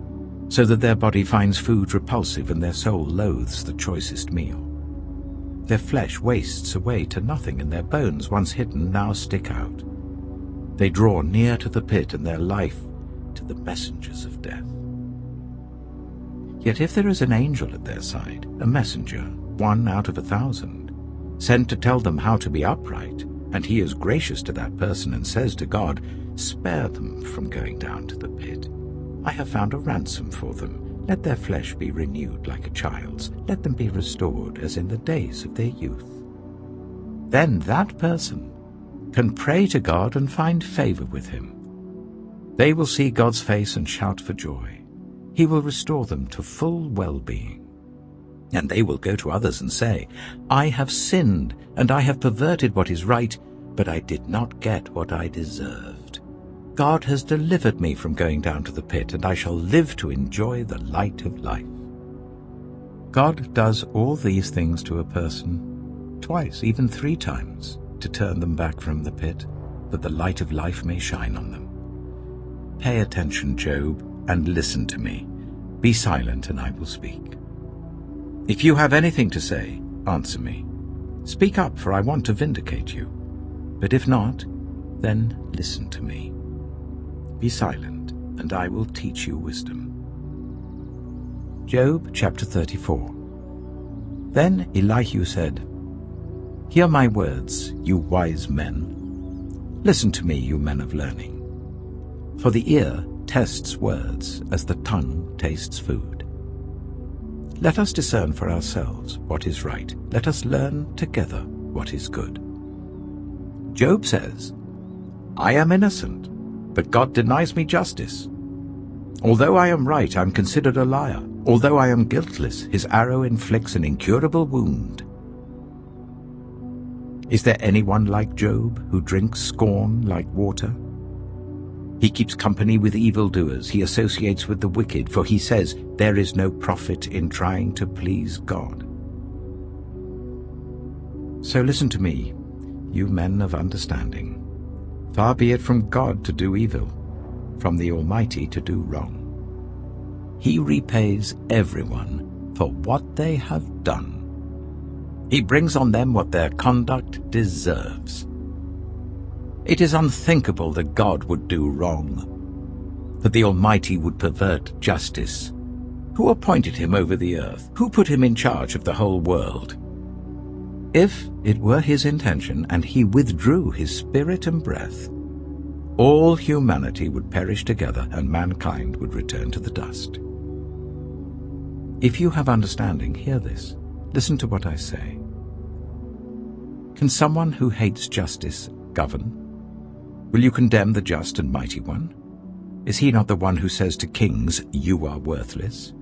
S2: so that their body finds food repulsive and their soul loathes the choicest meal. Their flesh wastes away to nothing, and their bones, once hidden, now stick out. They draw near to the pit, and their life to the messengers of death. Yet if there is an angel at their side, a messenger, 1 out of 1,000, sent to tell them how to be upright, and he is gracious to that person and says to God, spare them from going down to the pit. I have found a ransom for them. Let their flesh be renewed like a child's. Let them be restored as in the days of their youth. Then that person can pray to God and find favor with him. They will see God's face and shout for joy. He will restore them to full well-being. And they will go to others and say, I have sinned, and I have perverted what is right, but I did not get what I deserved. God has delivered me from going down to the pit, and I shall live to enjoy the light of life. God does all these things to a person, twice, even 3 times, to turn them back from the pit, that the light of life may shine on them. Pay attention, Job, and listen to me. Be silent, and I will speak. If you have anything to say, answer me. Speak up, for I want to vindicate you. But if not, then listen to me. Be silent, and I will teach you wisdom. Job chapter 34. Then Elihu said, Hear my words, you wise men. Listen to me, you men of learning. For the ear tests words as the tongue tastes food. Let us discern for ourselves what is right. Let us learn together what is good. Job says, I am innocent, but God denies me justice. Although I am right, I am considered a liar. Although I am guiltless, his arrow inflicts an incurable wound. Is there anyone like Job, who drinks scorn like water? He keeps company with evildoers. He associates with the wicked, for he says, there is no profit in trying to please God. So listen to me, you men of understanding. Far be it from God to do evil, from the Almighty to do wrong. He repays everyone for what they have done. He brings on them what their conduct deserves. It is unthinkable that God would do wrong, that the Almighty would pervert justice. Who appointed him over the earth? Who put him in charge of the whole world? If it were his intention and he withdrew his spirit and breath, all humanity would perish together and mankind would return to the dust. If you have understanding, hear this. Listen to what I say. Can someone who hates justice govern? Will you condemn the just and mighty one? Is he not the one who says to kings, you are worthless,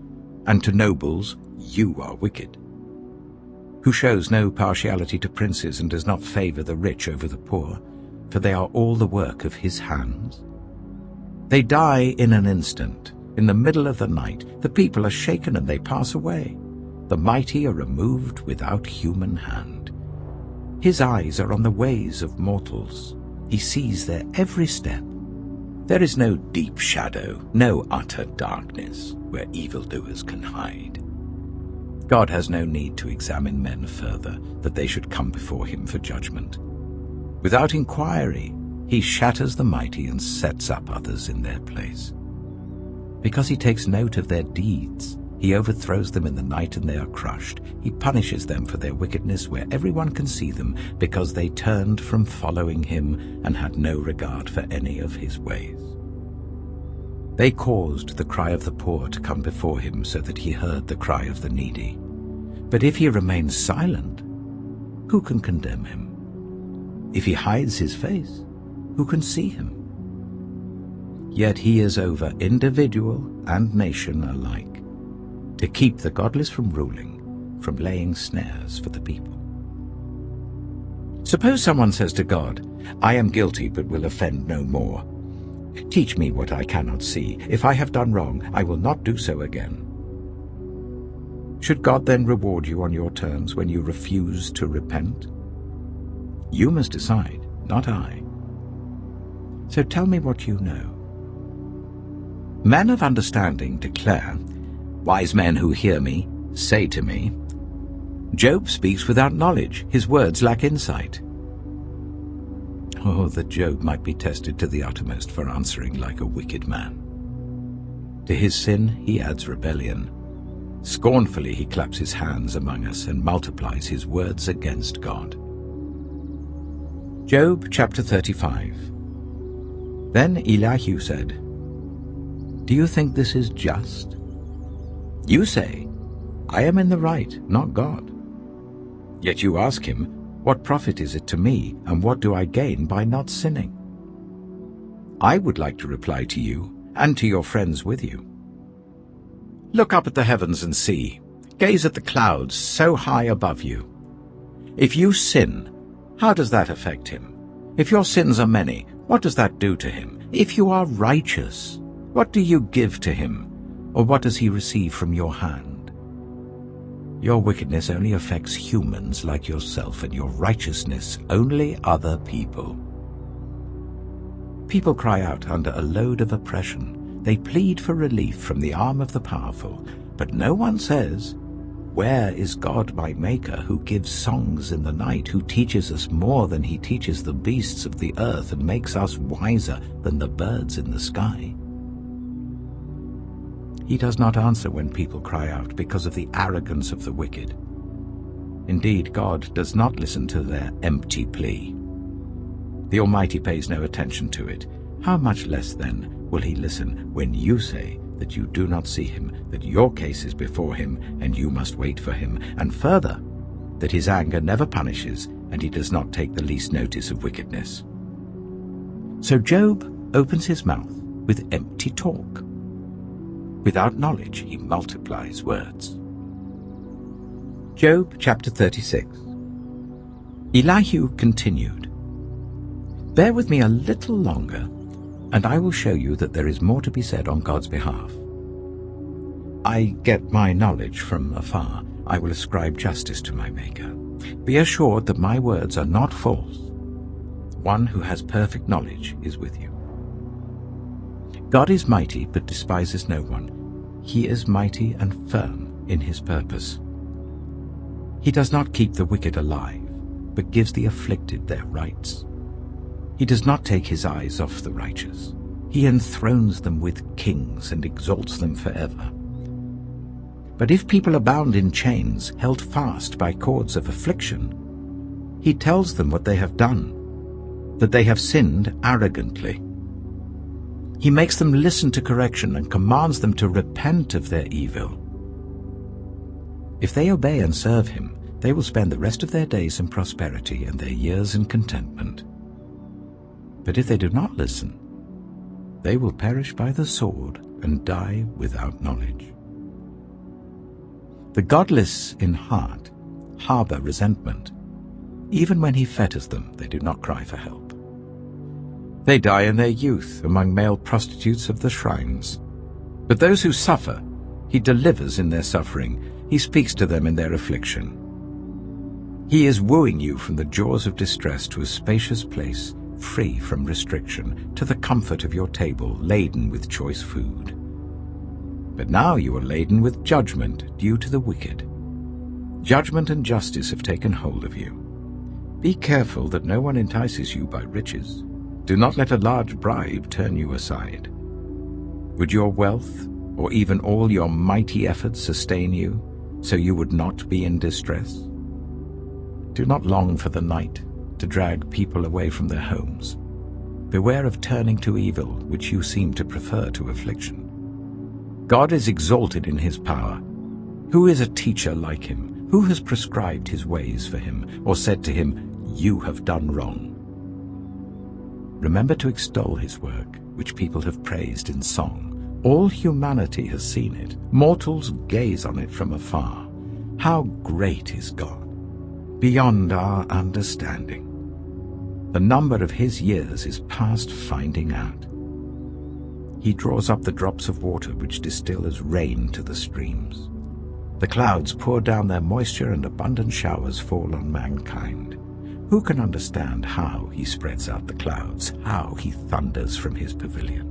S2: and to nobles, you are wicked? who shows no partiality to princes and does not favor the rich over the poor, for they are all the work of his hands? They die in an instant. In the middle of the night, the people are shaken and they pass away. The mighty are removed without human hand. His eyes are on the ways of mortals. He sees their every step. There is no deep shadow, no utter darkness, where evildoers can hide. God has no need to examine men further, that they should come before him for judgment. Without inquiry, he shatters the mighty and sets up others in their place. Because he takes note of their deeds, he overthrows them in the night and they are crushed. He punishes them for their wickedness where everyone can see them, because they turned from following him and had no regard for any of his ways. They caused the cry of the poor to come before him so that he heard the cry of the needy. But if he remains silent, who can condemn him? If he hides his face, who can see him? Yet he is over individual and nation alike, to keep the godless from ruling, from laying snares for the people. Suppose someone says to God, "I am guilty but will offend no more. Teach me what I cannot see. If I have done wrong, I will not do so again." Should God then reward you on your terms when you refuse to repent? You must decide, not I. So tell me what you know. Men of understanding declare, wise men who hear me say to me, Job speaks without knowledge, his words lack insight. Oh, that Job might be tested to the uttermost for answering like a wicked man. To his sin he adds rebellion. Scornfully he claps his hands among us and multiplies his words against God. Job chapter 35. Then Elihu said, "Do you think this is just? You say, I am in the right, not God. Yet you ask him, what profit is it to me, and what do I gain by not sinning? I would like to reply to you, and to your friends with you. Look up at the heavens and see. Gaze at the clouds so high above you. If you sin, how does that affect him? If your sins are many, what does that do to him? If you are righteous, what do you give to him? Or what does he receive from your hand? Your wickedness only affects humans like yourself, and your righteousness only other people. People cry out under a load of oppression. They plead for relief from the arm of the powerful, but no one says, where is God my Maker, who gives songs in the night, who teaches us more than he teaches the beasts of the earth, and makes us wiser than the birds in the sky? He does not answer when people cry out because of the arrogance of the wicked. Indeed, God does not listen to their empty plea. The Almighty pays no attention to it. How much less, then, will he listen when you say that you do not see him, that your case is before him, and you must wait for him, and further, that his anger never punishes, and he does not take the least notice of wickedness. So Job opens his mouth with empty talk. Without knowledge he multiplies words. Job chapter 36. Elihu continued, Bear with me a little longer, and I will show you that there is more to be said on God's behalf. I get my knowledge from afar. I will ascribe justice to my Maker. Be assured that my words are not false. One who has perfect knowledge is with you. God is mighty, but despises no one. He is mighty and firm in his purpose. He does not keep the wicked alive, but gives the afflicted their rights. He does not take his eyes off the righteous. He enthrones them with kings and exalts them forever. But if people are bound in chains, held fast by cords of affliction, he tells them what they have done, that they have sinned arrogantly. He makes them listen to correction and commands them to repent of their evil. If they obey and serve him, they will spend the rest of their days in prosperity and their years in contentment. But if they do not listen, they will perish by the sword and die without knowledge. The godless in heart harbor resentment. Even when he fetters them, they do not cry for help. They die in their youth among male prostitutes of the shrines. But those who suffer, he delivers in their suffering. He speaks to them in their affliction. He is wooing you from the jaws of distress to a spacious place, free from restriction, to the comfort of your table, laden with choice food. But now you are laden with judgment due to the wicked. Judgment and justice have taken hold of you. Be careful that no one entices you by riches. Do not let a large bribe turn you aside. Would your wealth, or even all your mighty efforts, sustain you, so you would not be in distress? Do not long for the night to drag people away from their homes. Beware of turning to evil, which you seem to prefer to affliction. God is exalted in his power. Who is a teacher like him? Who has prescribed his ways for him, or said to him, "You have done wrong"? Remember to extol his work, which people have praised in song. All humanity has seen it. Mortals gaze on it from afar. How great is God, beyond our understanding. The number of his years is past finding out. He draws up the drops of water which distill as rain to the streams. The clouds pour down their moisture and abundant showers fall on mankind. Who can understand how he spreads out the clouds, how he thunders from his pavilion?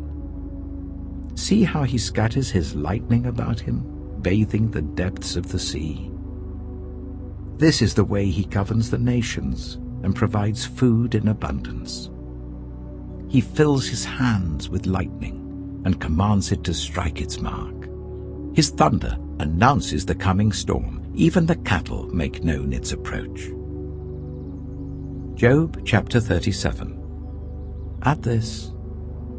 S2: See how he scatters his lightning about him, bathing the depths of the sea. This is the way he governs the nations and provides food in abundance. He fills his hands with lightning and commands it to strike its mark. His thunder announces the coming storm. Even the cattle make known its approach. Job chapter 37. At this,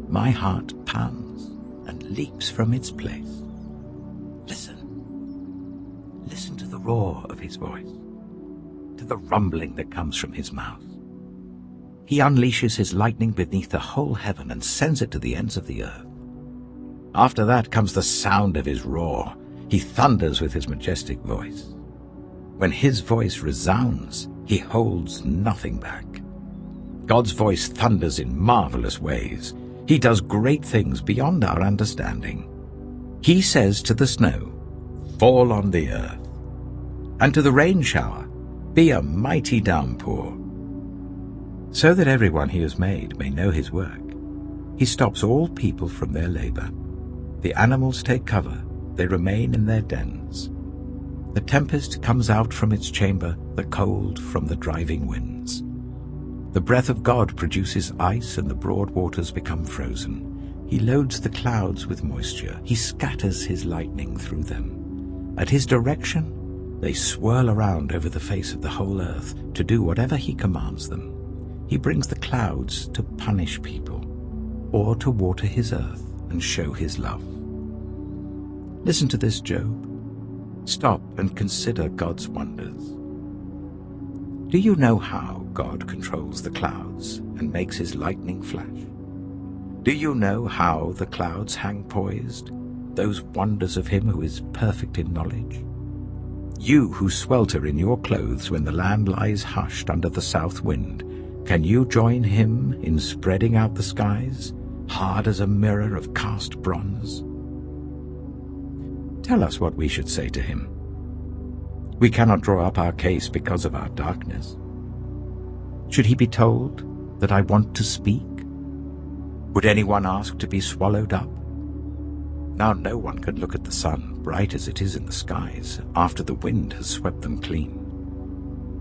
S2: my heart pants and leaps from its place. Listen. Listen to the roar of his voice, to the rumbling that comes from his mouth. He unleashes his lightning beneath the whole heaven and sends it to the ends of the earth. After that comes the sound of his roar. He thunders with his majestic voice. When his voice resounds, he holds nothing back. God's voice thunders in marvelous ways. He does great things beyond our understanding. He says to the snow, "Fall on the earth," and to the rain shower, "Be a mighty downpour," so that everyone he has made may know his work. He stops all people from their labor. The animals take cover. They remain in their dens. The tempest comes out from its chamber, the cold from the driving winds. The breath of God produces ice, and the broad waters become frozen. He loads the clouds with moisture. He scatters his lightning through them. At his direction, they swirl around over the face of the whole earth to do whatever he commands them. He brings the clouds to punish people, or to water his earth and show his love. Listen to this, Job. Stop and consider God's wonders. Do you know how God controls the clouds and makes his lightning flash? Do you know how the clouds hang poised, those wonders of him who is perfect in knowledge? You who swelter in your clothes when the land lies hushed under the south wind, can you join him in spreading out the skies, hard as a mirror of cast bronze? Tell us what we should say to him. We cannot draw up our case because of our darkness. Should he be told that I want to speak? Would anyone ask to be swallowed up? Now no one can look at the sun, bright as it is in the skies, after the wind has swept them clean.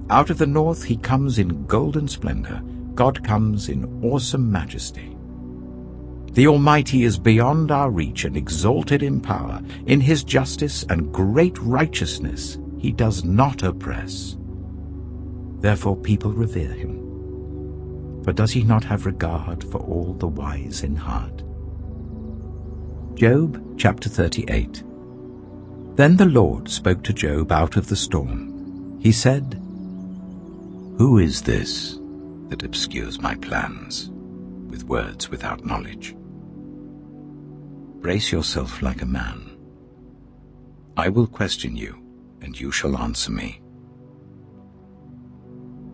S2: Out of the north he comes in golden splendor. God comes in awesome majesty. The Almighty is beyond our reach and exalted in power. In his justice and great righteousness he does not oppress. Therefore people revere him. For does he not have regard for all the wise in heart? Job chapter 38. Then the Lord spoke to Job out of the storm. He said, "Who is this that obscures my plans with words without knowledge? Brace yourself like a man. I will question you, and you shall answer me.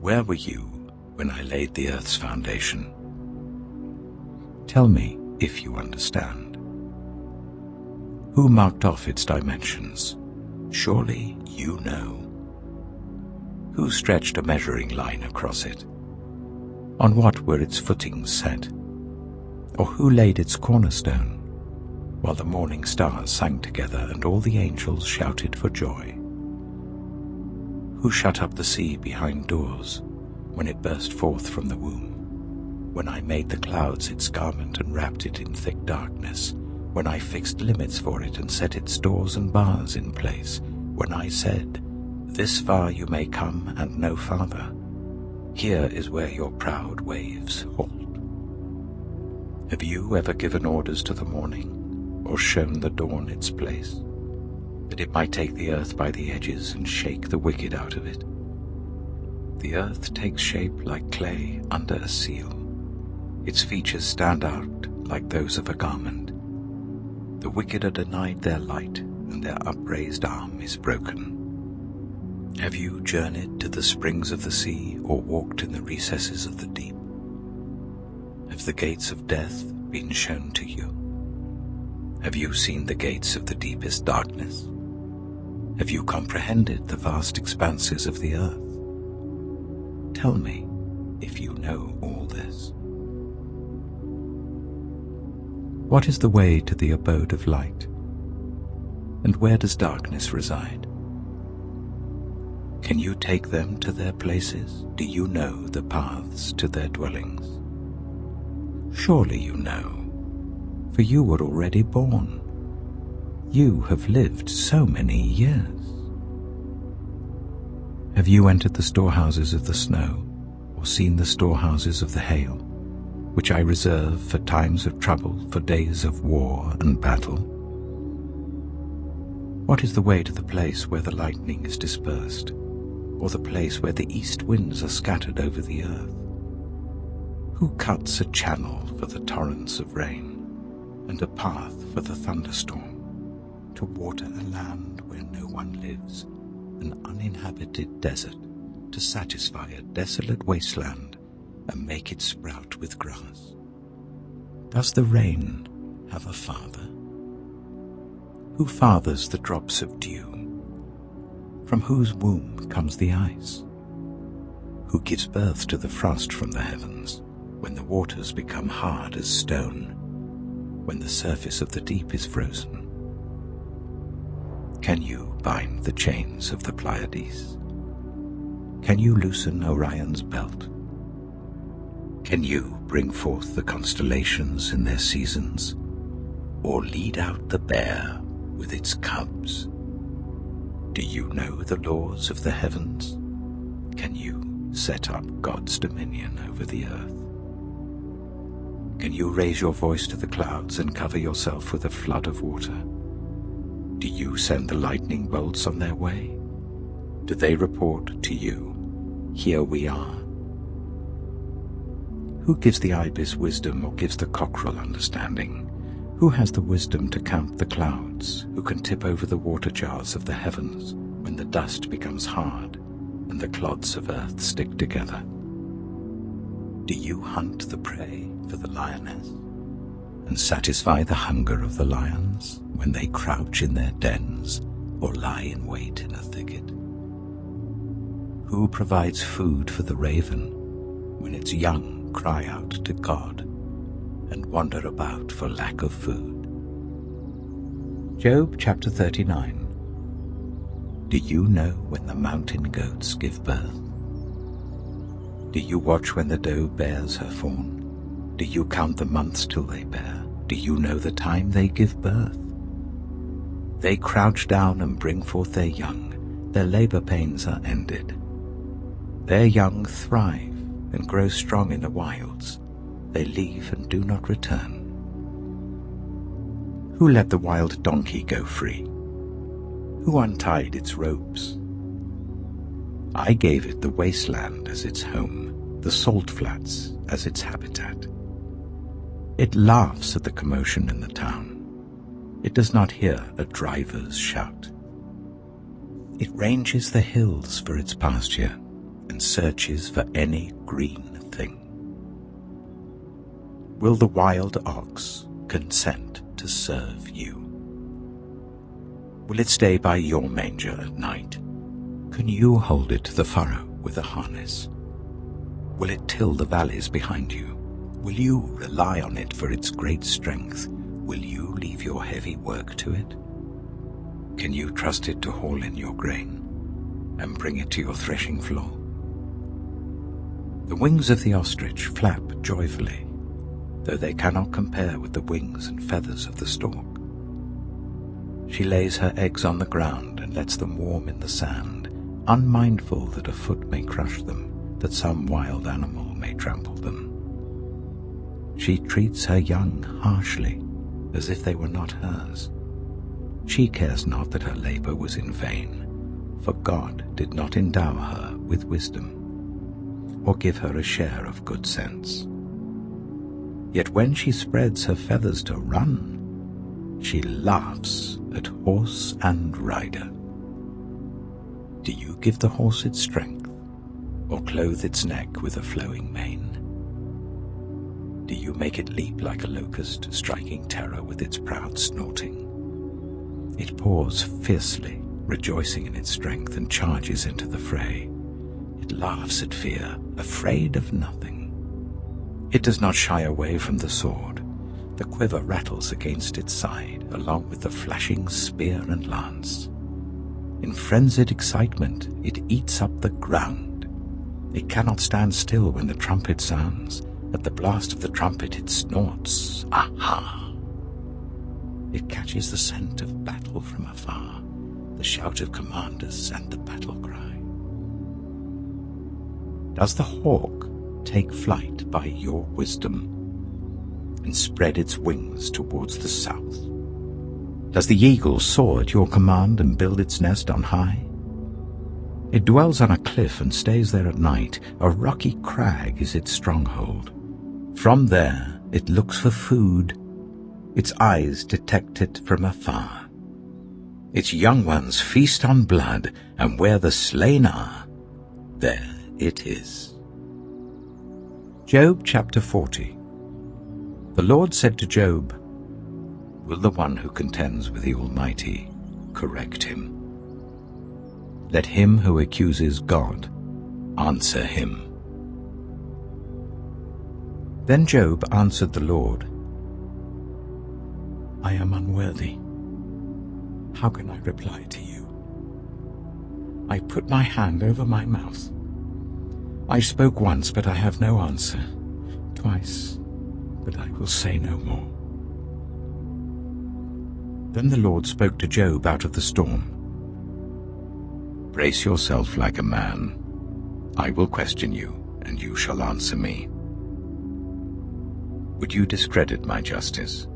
S2: Where were you when I laid the earth's foundation? Tell me if you understand. Who marked off its dimensions? Surely you know. Who stretched a measuring line across it? On what were its footings set? Or who laid its cornerstone, while the morning stars sang together and all the angels shouted for joy? Who shut up the sea behind doors when it burst forth from the womb? When I made the clouds its garment and wrapped it in thick darkness, when I fixed limits for it and set its doors and bars in place, when I said, "This far you may come and no farther. Here is where your proud waves halt." Have you ever given orders to the morning, or shown the dawn its place, that it might take the earth by the edges and shake the wicked out of it? The earth takes shape like clay under a seal. Its features stand out like those of a garment. The wicked are denied their light, and their upraised arm is broken. Have you journeyed to the springs of the sea, or walked in the recesses of the deep? Have the gates of death been shown to you? Have you seen the gates of the deepest darkness? Have you comprehended the vast expanses of the earth? Tell me if you know all this. What is the way to the abode of light? And where does darkness reside? Can you take them to their places? Do you know the paths to their dwellings? Surely you know, for you were already born. You have lived so many years. Have you entered the storehouses of the snow, or seen the storehouses of the hail, which I reserve for times of trouble, for days of war and battle? What is the way to the place where the lightning is dispersed, or the place where the east winds are scattered over the earth? Who cuts a channel for the torrents of rain, and a path for the thunderstorm, to water a land where no one lives, an uninhabited desert, to satisfy a desolate wasteland, and make it sprout with grass? Does the rain have a father? Who fathers the drops of dew? From whose womb comes the ice? Who gives birth to the frost from the heavens, when the waters become hard as stone, when the surface of the deep is frozen? Can you bind the chains of the Pleiades? Can you loosen Orion's belt? Can you bring forth the constellations in their seasons, or lead out the bear with its cubs? Do you know the laws of the heavens? Can you set up God's dominion over the earth? Can you raise your voice to the clouds and cover yourself with a flood of water? Do you send the lightning bolts on their way? Do they report to you, "Here we are"? Who gives the ibis wisdom, or gives the cockerel understanding? Who has the wisdom to count the clouds? Who can tip over the water jars of the heavens when the dust becomes hard and the clods of earth stick together? Do you hunt the prey for the lioness, and satisfy the hunger of the lions when they crouch in their dens or lie in wait in a thicket? Who provides food for the raven when its young cry out to God and wander about for lack of food? Job chapter 39. Do you know when the mountain goats give birth? Do you watch when the doe bears her fawn? Do you count the months till they bear? Do you know the time they give birth? They crouch down and bring forth their young. Their labor pains are ended. Their young thrive and grow strong in the wilds. They leave and do not return. Who let the wild donkey go free? Who untied its ropes? I gave it the wasteland as its home, the salt flats as its habitat. It laughs at the commotion in the town. It does not hear a driver's shout. It ranges the hills for its pasture, and searches for any green thing. Will the wild ox consent to serve you? Will it stay by your manger at night? Can you hold it to the furrow with a harness? Will it till the valleys behind you? Will you rely on it for its great strength? Will you leave your heavy work to it? Can you trust it to haul in your grain and bring it to your threshing floor? The wings of the ostrich flap joyfully, though they cannot compare with the wings and feathers of the stork. She lays her eggs on the ground and lets them warm in the sand, unmindful that a foot may crush them, that some wild animal may trample them. She treats her young harshly, as if they were not hers. She cares not that her labor was in vain, for God did not endow her with wisdom, or give her a share of good sense. Yet when she spreads her feathers to run, she laughs at horse and rider. Do you give the horse its strength, or clothe its neck with a flowing mane? Do you make it leap like a locust, striking terror with its proud snorting? It paws fiercely, rejoicing in its strength, and charges into the fray. It laughs at fear, afraid of nothing. It does not shy away from the sword. The quiver rattles against its side, along with the flashing spear and lance. In frenzied excitement, it eats up the ground. It cannot stand still when the trumpet sounds. At the blast of the trumpet it snorts, aha! It catches the scent of battle from afar, the shout of commanders and the battle cry. Does the hawk take flight by your wisdom and spread its wings towards the south? Does the eagle soar at your command and build its nest on high? It dwells on a cliff and stays there at night. A rocky crag is its stronghold. From there it looks for food. Its eyes detect it from afar. Its young ones feast on blood, and where the slain are, there it is. Job chapter 40. The Lord said to Job, "Will the one who contends with the Almighty correct him? Let him who accuses God answer him." Then Job answered the Lord, "I am unworthy. How can I reply to you? I put my hand over my mouth. I spoke once, but I have no answer. Twice, but I will say no more." Then the Lord spoke to Job out of the storm. "Brace yourself like a man. I will question you, and you shall answer me. Would you discredit my justice?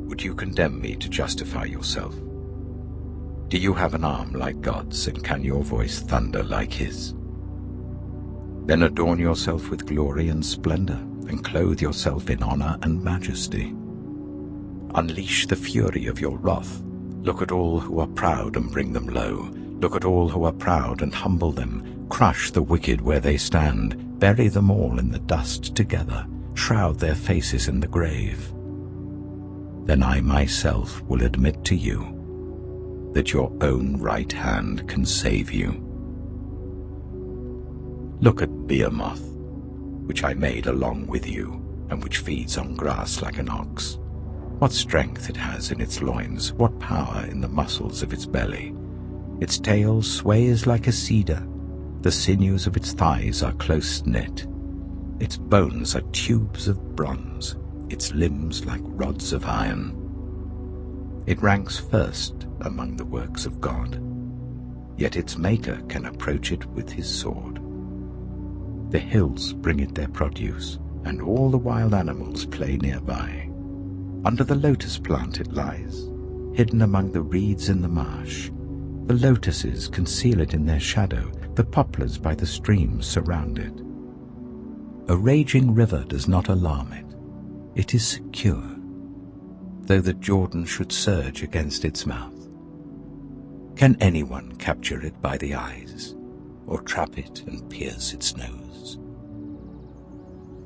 S2: Would you condemn me to justify yourself? Do you have an arm like God's, and can your voice thunder like his? Then adorn yourself with glory and splendor, and clothe yourself in honor and majesty. Unleash the fury of your wrath. Look at all who are proud and bring them low. Look at all who are proud and humble them. Crush the wicked where they stand. Bury them all in the dust together. Shroud their faces in the grave. Then I myself will admit to you that your own right hand can save you. Look at Behemoth, which I made along with you, and which feeds on grass like an ox. What strength it has in its loins, what power in the muscles of its belly. Its tail sways like a cedar, the sinews of its thighs are close knit. Its bones are tubes of bronze, its limbs like rods of iron. It ranks first among the works of God, yet its maker can approach it with his sword. The hills bring it their produce, and all the wild animals play nearby. Under the lotus plant it lies, hidden among the reeds in the marsh. The lotuses conceal it in their shadow, the poplars by the streams surround it. A raging river does not alarm it. It is secure, though the Jordan should surge against its mouth. Can anyone capture it by the eyes? or trap it and pierce its nose?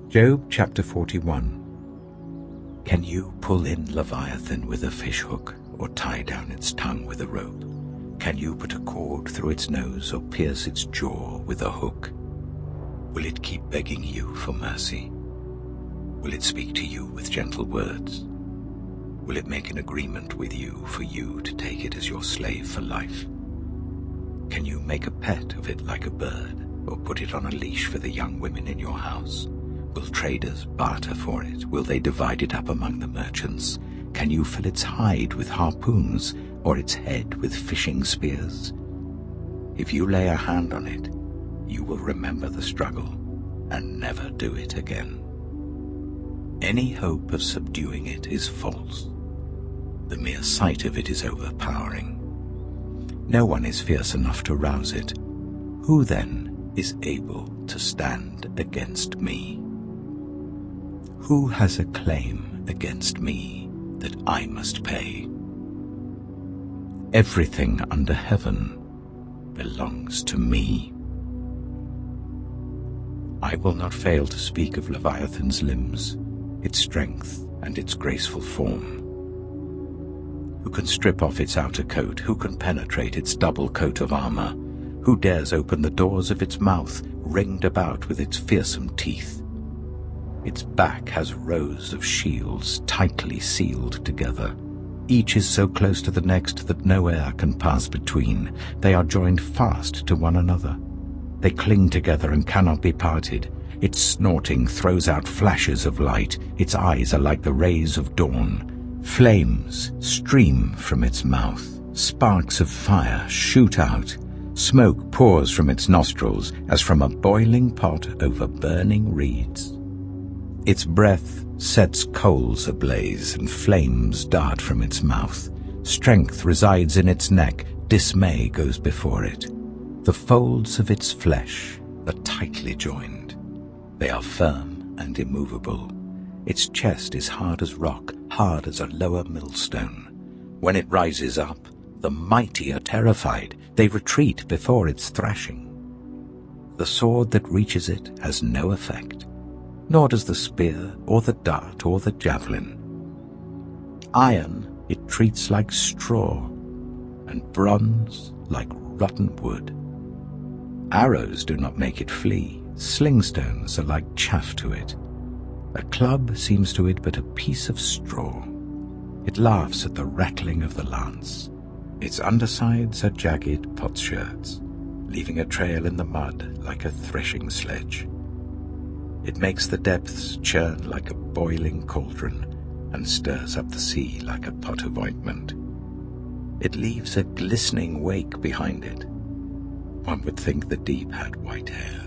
S2: Job chapter 41. Can you pull in Leviathan with a fishhook, or tie down its tongue with a rope? Can you put a cord through its nose, or pierce its jaw with a hook? Will it keep begging you for mercy? Will it speak to you with gentle words? Will it make an agreement with you for you to take it as your slave for life? Can you make a pet of it like a bird, or put it on a leash for the young women in your house? Will traders barter for it? Will they divide it up among the merchants? Can you fill its hide with harpoons, or its head with fishing spears? If you lay a hand on it, you will remember the struggle and never do it again. Any hope of subduing it is false. The mere sight of it is overpowering. No one is fierce enough to rouse it. Who then is able to stand against me? Who has a claim against me that I must pay? Everything under heaven belongs to me. I will not fail to speak of Leviathan's limbs, its strength and its graceful form. Who can strip off its outer coat? Who can penetrate its double coat of armor? Who dares open the doors of its mouth, ringed about with its fearsome teeth? Its back has rows of shields tightly sealed together. Each is so close to the next that no air can pass between. They are joined fast to one another. They cling together and cannot be parted. Its snorting throws out flashes of light. Its eyes are like the rays of dawn. Flames stream from its mouth. Sparks of fire shoot out. Smoke pours from its nostrils as from a boiling pot over burning reeds. Its breath sets coals ablaze, and flames dart from its mouth. Strength resides in its neck, dismay goes before it. The folds of its flesh are tightly joined. They are firm and immovable. Its chest is hard as rock, hard as a lower millstone. When it rises up, the mighty are terrified. They retreat before its thrashing. The sword that reaches it has no effect, nor does the spear or the dart or the javelin. Iron it treats like straw, and bronze like rotten wood. Arrows do not make it flee. Slingstones are like chaff to it. A club seems to it but a piece of straw. It laughs at the rattling of the lance. Its undersides are jagged potsherds, leaving a trail in the mud like a threshing sledge. It makes the depths churn like a boiling cauldron, and stirs up the sea like a pot of ointment. It leaves a glistening wake behind it. One would think the deep had white hair.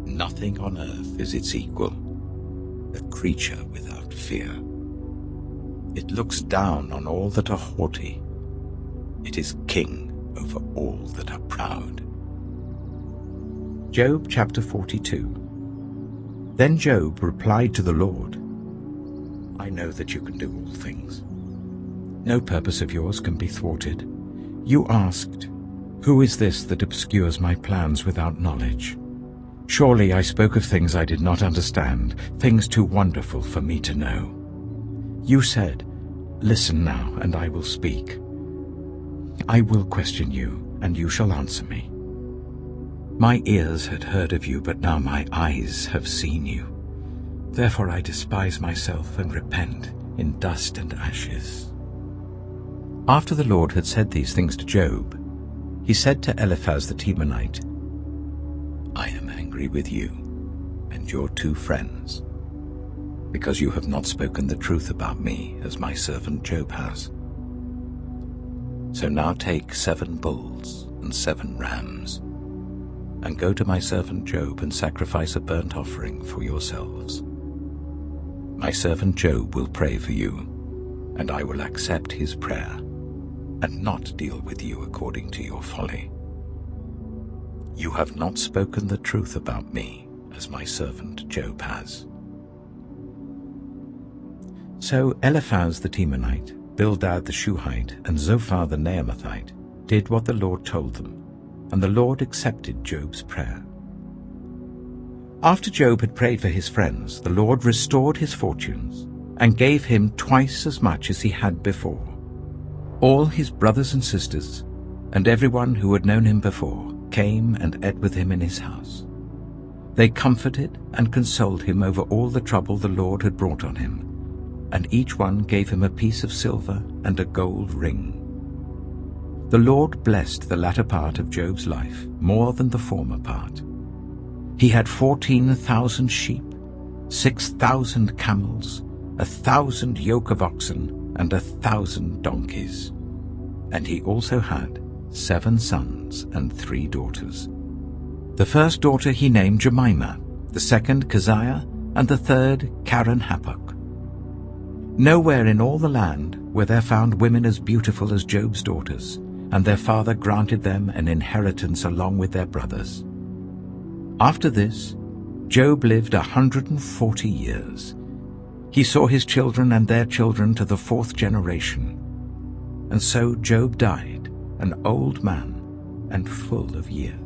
S2: Nothing on earth is its equal, a creature without fear. It looks down on all that are haughty. It is king over all that are proud. Job chapter 42. Then Job replied to the Lord, I know that you can do all things. No purpose of yours can be thwarted. You asked, who is this that obscures my plans without knowledge? Surely I spoke of things I did not understand, things too wonderful for me to know. You said, listen now, and I will speak. I will question you, and you shall answer me. My ears had heard of you, but now my eyes have seen you. Therefore I despise myself and repent in dust and ashes. After the Lord had said these things to Job, he said to Eliphaz the Temanite, I am angry with you and your two friends, because you have not spoken the truth about me as my servant Job has. So now take 7 bulls and 7 rams, and go to my servant Job and sacrifice a burnt offering for yourselves. My servant Job will pray for you, and I will accept his prayer, and not deal with you according to your folly. You have not spoken the truth about me, as my servant Job has. So Eliphaz the Temanite, Bildad the Shuhite, and Zophar the Naamathite did what the Lord told them.
S1: and the Lord accepted Job's prayer. After Job had prayed for his friends, the Lord restored his fortunes and gave him twice as much as he had before. All his brothers and sisters, and everyone who had known him before, came and ate with him in his house. They comforted and consoled him over all the trouble the Lord had brought on him, and each one gave him a piece of silver and a gold ring. The Lord blessed the latter part of Job's life more than the former part. He had 14,000 sheep, 6,000 camels, 1,000 yoke of oxen, and 1,000 donkeys. And he also had 7 sons and 3 daughters. The first daughter he named Jemimah, the second Keziah, and the third Karen-Happuch. Nowhere in all the land were there found women as beautiful as Job's daughters, and their father granted them an inheritance along with their brothers. After this, Job lived 140 years. He saw his children and their children to the 4th generation. And so Job died, an old man and full of years.